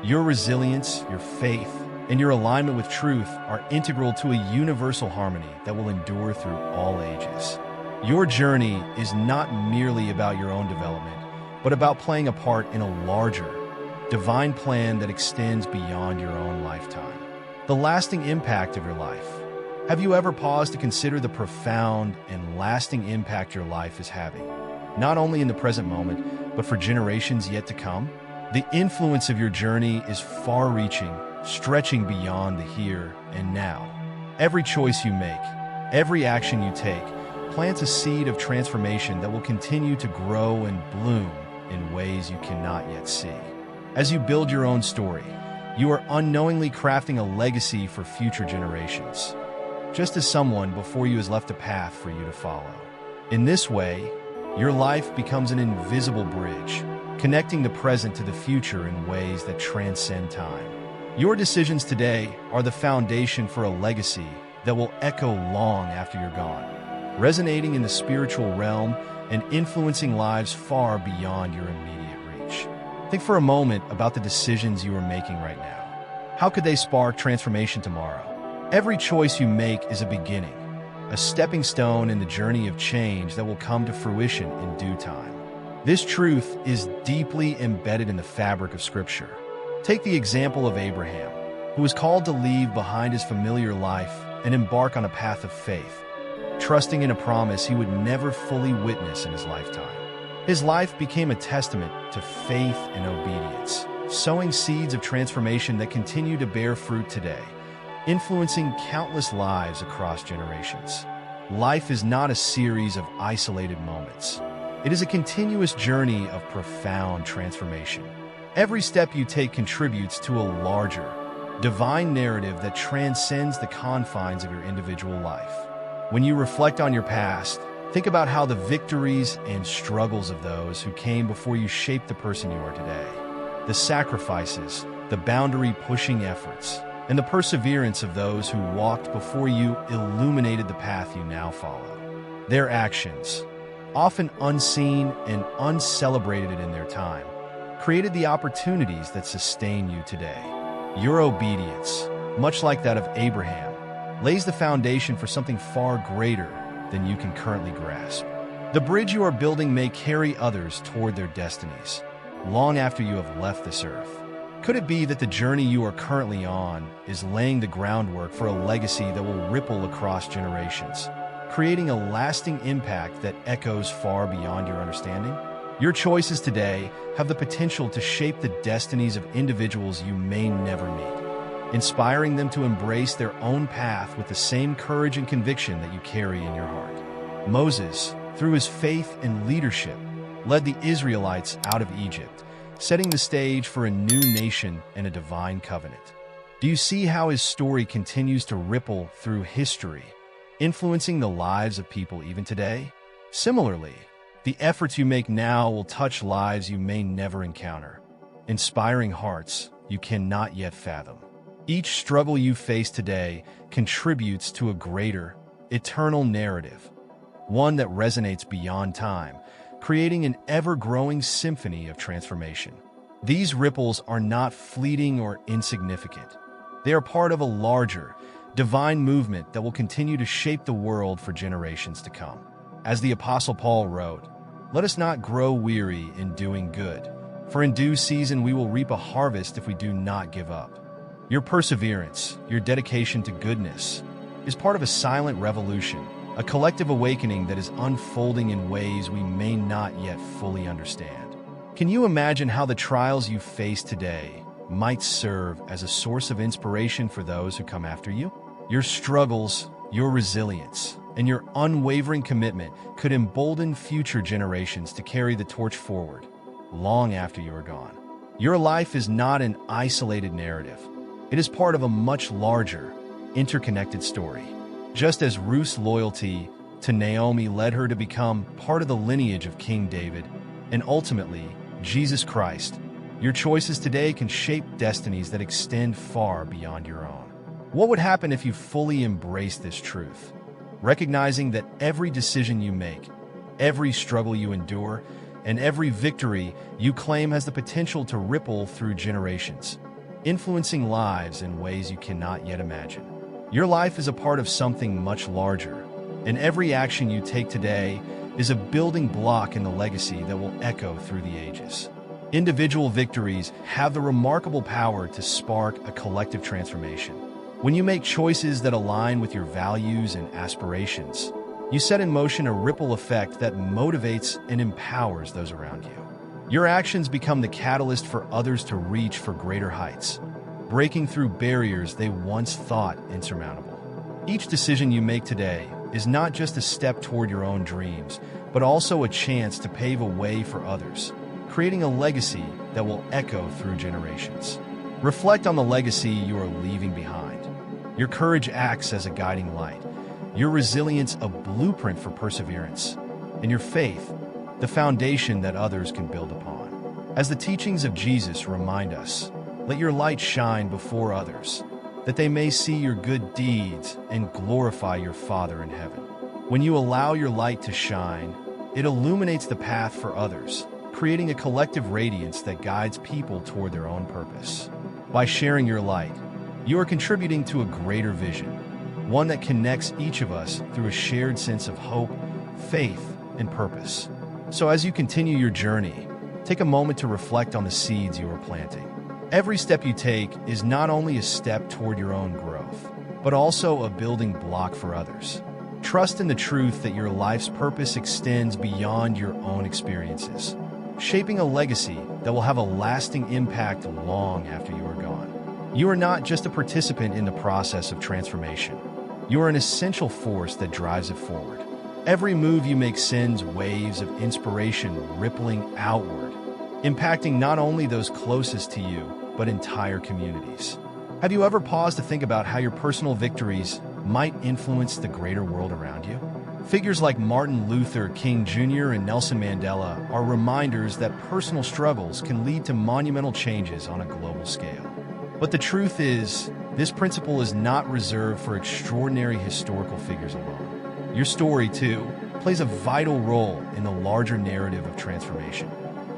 Your resilience, your faith, and your alignment with truth are integral to a universal harmony that will endure through all ages. Your journey is not merely about your own development, but about playing a part in a larger, divine plan that extends beyond your own lifetime. The lasting impact of your life. Have you ever paused to consider the profound and lasting impact your life is having, not only in the present moment, but for generations yet to come? The influence of your journey is far-reaching, stretching beyond the here and now. Every choice you make, every action you take, plants a seed of transformation that will continue to grow and bloom in ways you cannot yet see. As you build your own story, you are unknowingly crafting a legacy for future generations, just as someone before you has left a path for you to follow. In this way, your life becomes an invisible bridge, connecting the present to the future in ways that transcend time. Your decisions today are the foundation for a legacy that will echo long after you're gone, resonating in the spiritual realm and influencing lives far beyond your immediate reach. Think for a moment about the decisions you are making right now. How could they spark transformation tomorrow? Every choice you make is a beginning, a stepping stone in the journey of change that will come to fruition in due time. This truth is deeply embedded in the fabric of Scripture. Take the example of Abraham, who was called to leave behind his familiar life and embark on a path of faith, trusting in a promise he would never fully witness in his lifetime. His life became a testament to faith and obedience, sowing seeds of transformation that continue to bear fruit today, influencing countless lives across generations. Life is not a series of isolated moments. It is a continuous journey of profound transformation. Every step you take contributes to a larger, divine narrative that transcends the confines of your individual life. When you reflect on your past, think about how the victories and struggles of those who came before you shaped the person you are today. The sacrifices, the boundary-pushing efforts, and the perseverance of those who walked before you illuminated the path you now follow. Their actions, often unseen and uncelebrated in their time, created the opportunities that sustain you today. Your obedience, much like that of Abraham, lays the foundation for something far greater than you can currently grasp. The bridge you are building may carry others toward their destinies, long after you have left this earth. Could it be that the journey you are currently on is laying the groundwork for a legacy that will ripple across generations, creating a lasting impact that echoes far beyond your understanding? Your choices today have the potential to shape the destinies of individuals you may never meet, inspiring them to embrace their own path with the same courage and conviction that you carry in your heart. Moses, through his faith and leadership, led the Israelites out of Egypt, setting the stage for a new nation and a divine covenant. Do you see how his story continues to ripple through history, influencing the lives of people even today? Similarly, the efforts you make now will touch lives you may never encounter, inspiring hearts you cannot yet fathom. Each struggle you face today contributes to a greater, eternal narrative, one that resonates beyond time, creating an ever-growing symphony of transformation. These ripples are not fleeting or insignificant. They are part of a larger, divine movement that will continue to shape the world for generations to come. As the Apostle Paul wrote, "Let us not grow weary in doing good, for in due season we will reap a harvest if we do not give up." Your perseverance, your dedication to goodness, is part of a silent revolution, a collective awakening that is unfolding in ways we may not yet fully understand. Can you imagine how the trials you face today might serve as a source of inspiration for those who come after you? Your struggles, your resilience, and your unwavering commitment could embolden future generations to carry the torch forward, long after you are gone. Your life is not an isolated narrative. It is part of a much larger, interconnected story. Just as Ruth's loyalty to Naomi led her to become part of the lineage of King David, and ultimately, Jesus Christ, your choices today can shape destinies that extend far beyond your own. What would happen if you fully embraced this truth? Recognizing that every decision you make, every struggle you endure, and every victory you claim has the potential to ripple through generations, influencing lives in ways you cannot yet imagine. Your life is a part of something much larger, and every action you take today is a building block in the legacy that will echo through the ages. Individual victories have the remarkable power to spark a collective transformation. When you make choices that align with your values and aspirations, you set in motion a ripple effect that motivates and empowers those around you. Your actions become the catalyst for others to reach for greater heights, breaking through barriers they once thought insurmountable. Each decision you make today is not just a step toward your own dreams, but also a chance to pave a way for others, creating a legacy that will echo through generations. Reflect on the legacy you are leaving behind. Your courage acts as a guiding light, your resilience a blueprint for perseverance, and your faith the foundation that others can build upon. As the teachings of Jesus remind us, let your light shine before others, that they may see your good deeds and glorify your Father in heaven. When you allow your light to shine, it illuminates the path for others, creating a collective radiance that guides people toward their own purpose. By sharing your light, you are contributing to a greater vision, one that connects each of us through a shared sense of hope, faith, and purpose. So as you continue your journey, take a moment to reflect on the seeds you are planting. Every step you take is not only a step toward your own growth, but also a building block for others. Trust in the truth that your life's purpose extends beyond your own experiences, shaping a legacy that will have a lasting impact long after you are gone. You are not just a participant in the process of transformation. You are an essential force that drives it forward. Every move you make sends waves of inspiration rippling outward, impacting not only those closest to you, but entire communities. Have you ever paused to think about how your personal victories might influence the greater world around you? Figures like Martin Luther King Jr. and Nelson Mandela are reminders that personal struggles can lead to monumental changes on a global scale. But the truth is, this principle is not reserved for extraordinary historical figures alone. Your story, too, plays a vital role in the larger narrative of transformation.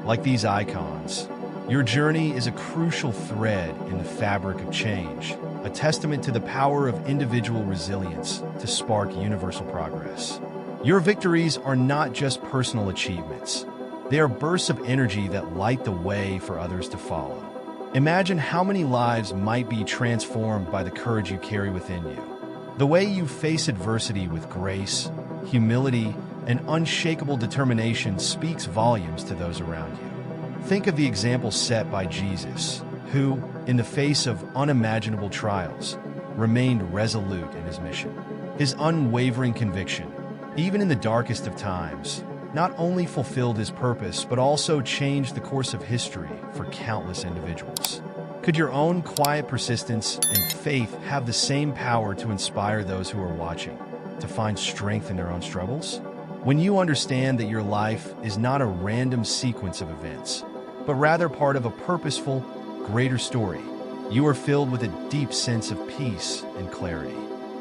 Like these icons, your journey is a crucial thread in the fabric of change, a testament to the power of individual resilience to spark universal progress. Your victories are not just personal achievements. They are bursts of energy that light the way for others to follow. Imagine how many lives might be transformed by the courage you carry within you. The way you face adversity with grace, humility, and unshakable determination speaks volumes to those around you. Think of the example set by Jesus, who, in the face of unimaginable trials, remained resolute in his mission. His unwavering conviction, even in the darkest of times, not only fulfilled his purpose but also changed the course of history for countless individuals. Could your own quiet persistence and faith have the same power to inspire those who are watching, to find strength in their own struggles? When you understand that your life is not a random sequence of events, but rather part of a purposeful, greater story, you are filled with a deep sense of peace and clarity.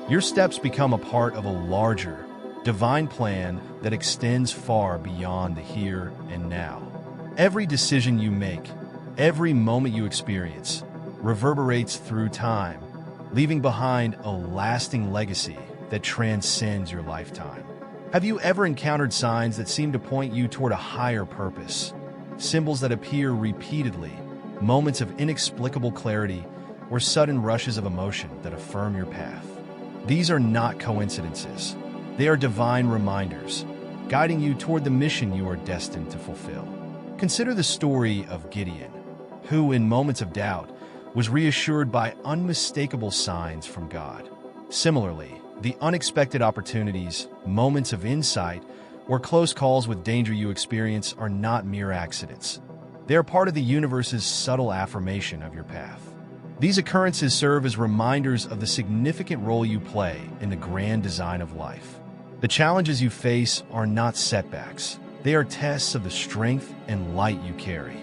Your steps become a part of a larger, divine plan that extends far beyond the here and now. Every decision you make, every moment you experience, reverberates through time, leaving behind a lasting legacy that transcends your lifetime. Have you ever encountered signs that seem to point you toward a higher purpose? Symbols that appear repeatedly, moments of inexplicable clarity, or sudden rushes of emotion that affirm your path? These are not coincidences. They are divine reminders, guiding you toward the mission you are destined to fulfill. Consider the story of Gideon, who, in moments of doubt, was reassured by unmistakable signs from God. Similarly, the unexpected opportunities, moments of insight, or close calls with danger you experience are not mere accidents. They are part of the universe's subtle affirmation of your path. These occurrences serve as reminders of the significant role you play in the grand design of life. The challenges you face are not setbacks. They are tests of the strength and light you carry.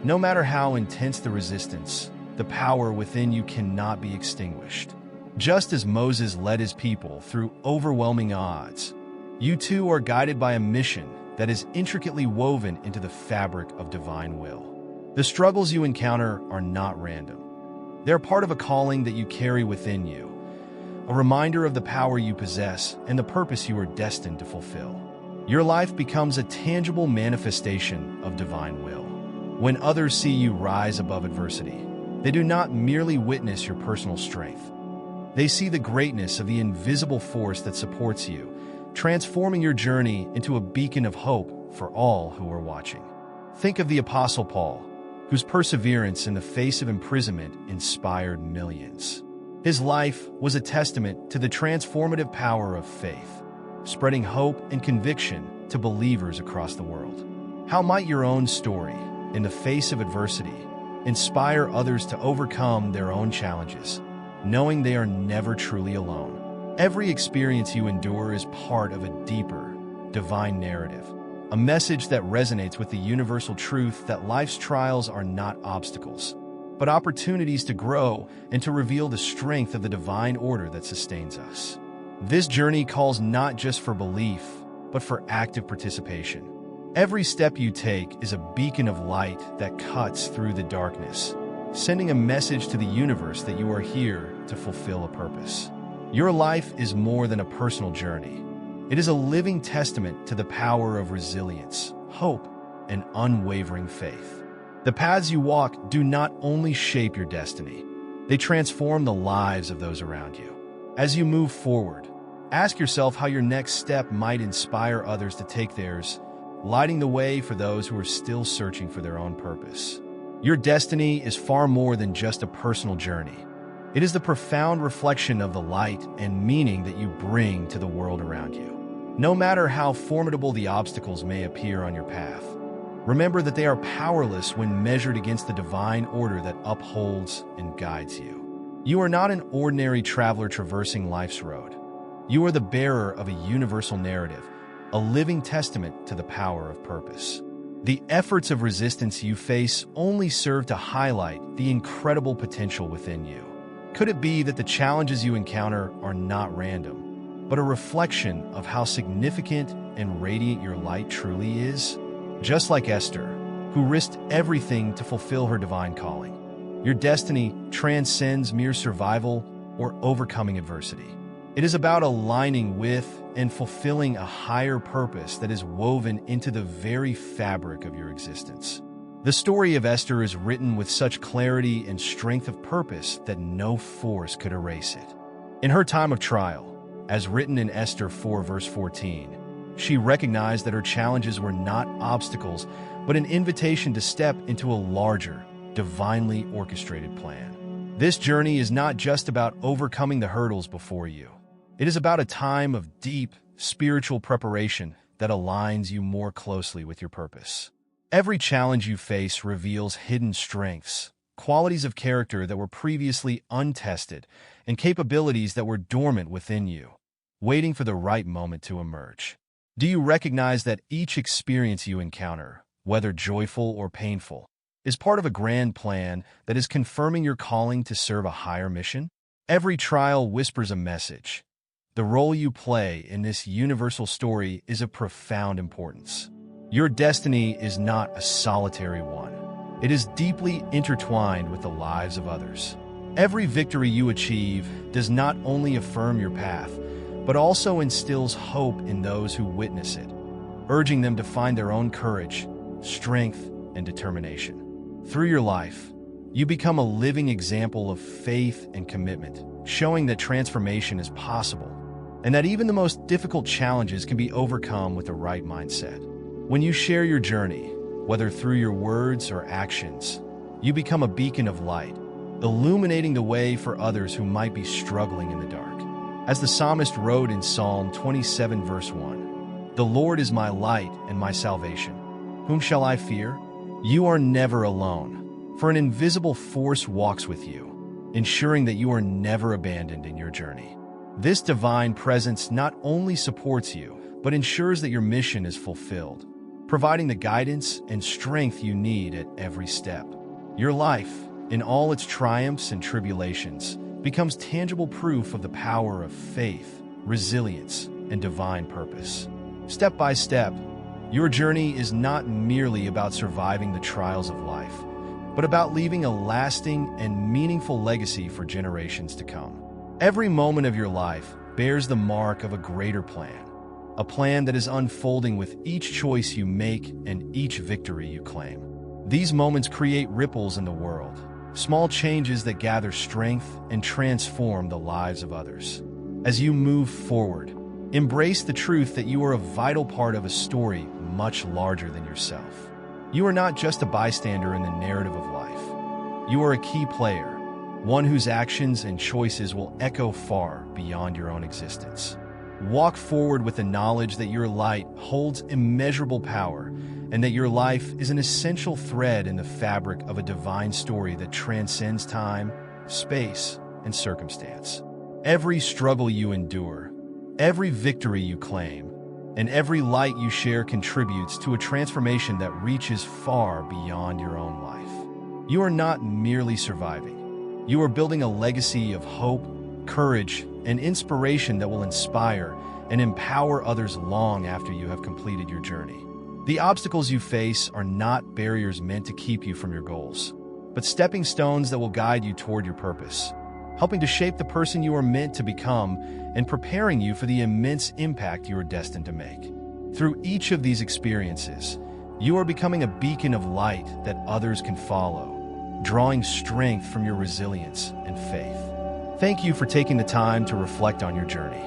No matter how intense the resistance, the power within you cannot be extinguished. Just as Moses led his people through overwhelming odds, you too are guided by a mission that is intricately woven into the fabric of divine will. The struggles you encounter are not random. They're part of a calling that you carry within you, a reminder of the power you possess and the purpose you are destined to fulfill. Your life becomes a tangible manifestation of divine will. When others see you rise above adversity, they do not merely witness your personal strength. They see the greatness of the invisible force that supports you, transforming your journey into a beacon of hope for all who are watching. Think of the Apostle Paul, whose perseverance in the face of imprisonment inspired millions. His life was a testament to the transformative power of faith, spreading hope and conviction to believers across the world. How might your own story, in the face of adversity, inspire others to overcome their own challenges, knowing they are never truly alone? Every experience you endure is part of a deeper, divine narrative, a message that resonates with the universal truth that life's trials are not obstacles, but opportunities to grow and to reveal the strength of the divine order that sustains us. This journey calls not just for belief, but for active participation. Every step you take is a beacon of light that cuts through the darkness, sending a message to the universe that you are here to fulfill a purpose. Your life is more than a personal journey. It is a living testament to the power of resilience, hope, and unwavering faith. The paths you walk do not only shape your destiny, they transform the lives of those around you. As you move forward, ask yourself how your next step might inspire others to take theirs, lighting the way for those who are still searching for their own purpose. Your destiny is far more than just a personal journey. It is the profound reflection of the light and meaning that you bring to the world around you. No matter how formidable the obstacles may appear on your path, remember that they are powerless when measured against the divine order that upholds and guides you. You are not an ordinary traveler traversing life's road. You are the bearer of a universal narrative, a living testament to the power of purpose. The efforts of resistance you face only serve to highlight the incredible potential within you. Could it be that the challenges you encounter are not random, but a reflection of how significant and radiant your light truly is? Just like Esther, who risked everything to fulfill her divine calling, your destiny transcends mere survival or overcoming adversity. It is about aligning with and fulfilling a higher purpose that is woven into the very fabric of your existence. The story of Esther is written with such clarity and strength of purpose that no force could erase it. In her time of trial, as written in Esther 4 verse 14, she recognized that her challenges were not obstacles, but an invitation to step into a larger, divinely orchestrated plan. This journey is not just about overcoming the hurdles before you. It is about a time of deep, spiritual preparation that aligns you more closely with your purpose. Every challenge you face reveals hidden strengths, qualities of character that were previously untested, and capabilities that were dormant within you, waiting for the right moment to emerge. Do you recognize that each experience you encounter, whether joyful or painful, is part of a grand plan that is confirming your calling to serve a higher mission? Every trial whispers a message. The role you play in this universal story is of profound importance. Your destiny is not a solitary one. It is deeply intertwined with the lives of others. Every victory you achieve does not only affirm your path, but also instills hope in those who witness it, urging them to find their own courage, strength, and determination. Through your life, you become a living example of faith and commitment, showing that transformation is possible, and that even the most difficult challenges can be overcome with the right mindset. When you share your journey, whether through your words or actions, you become a beacon of light, illuminating the way for others who might be struggling in the dark. As the psalmist wrote in Psalm 27 verse 1, "The Lord is my light and my salvation. Whom shall I fear? You are never alone, for an invisible force walks with you, ensuring that you are never abandoned in your journey." This divine presence not only supports you, but ensures that your mission is fulfilled, providing the guidance and strength you need at every step. Your life, in all its triumphs and tribulations, becomes tangible proof of the power of faith, resilience, and divine purpose. Step by step, your journey is not merely about surviving the trials of life, but about leaving a lasting and meaningful legacy for generations to come. Every moment of your life bears the mark of a greater plan, a plan that is unfolding with each choice you make and each victory you claim. These moments create ripples in the world, small changes that gather strength and transform the lives of others. As you move forward, embrace the truth that you are a vital part of a story much larger than yourself. You are not just a bystander in the narrative of life. You are a key player, one whose actions and choices will echo far beyond your own existence. Walk forward with the knowledge that your light holds immeasurable power and that your life is an essential thread in the fabric of a divine story that transcends time, space, and circumstance. Every struggle you endure, every victory you claim, and every light you share contributes to a transformation that reaches far beyond your own life. You are not merely surviving. You are building a legacy of hope, courage, and inspiration that will inspire and empower others long after you have completed your journey. The obstacles you face are not barriers meant to keep you from your goals, but stepping stones that will guide you toward your purpose, helping to shape the person you are meant to become and preparing you for the immense impact you are destined to make. Through each of these experiences, you are becoming a beacon of light that others can follow, drawing strength from your resilience and faith. Thank you for taking the time to reflect on your journey.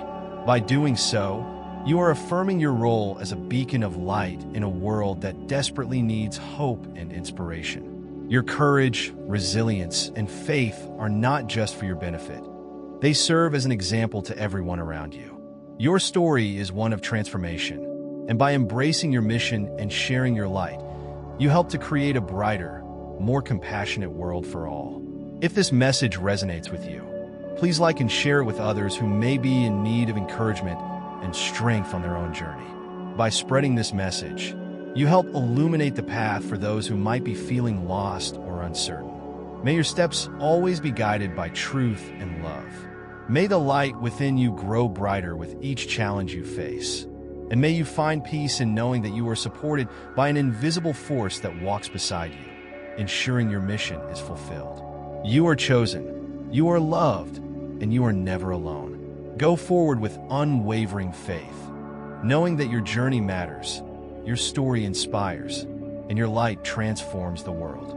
By doing so, you are affirming your role as a beacon of light in a world that desperately needs hope and inspiration. Your courage, resilience, and faith are not just for your benefit. They serve as an example to everyone around you. Your story is one of transformation, and by embracing your mission and sharing your light, you help to create a brighter, more compassionate world for all. If this message resonates with you, please like and share it with others who may be in need of encouragement and strength on their own journey. By spreading this message, you help illuminate the path for those who might be feeling lost or uncertain. May your steps always be guided by truth and love. May the light within you grow brighter with each challenge you face. And may you find peace in knowing that you are supported by an invisible force that walks beside you, ensuring your mission is fulfilled. You are chosen, you are loved, and you are never alone. Go forward with unwavering faith, knowing that your journey matters, your story inspires, and your light transforms the world.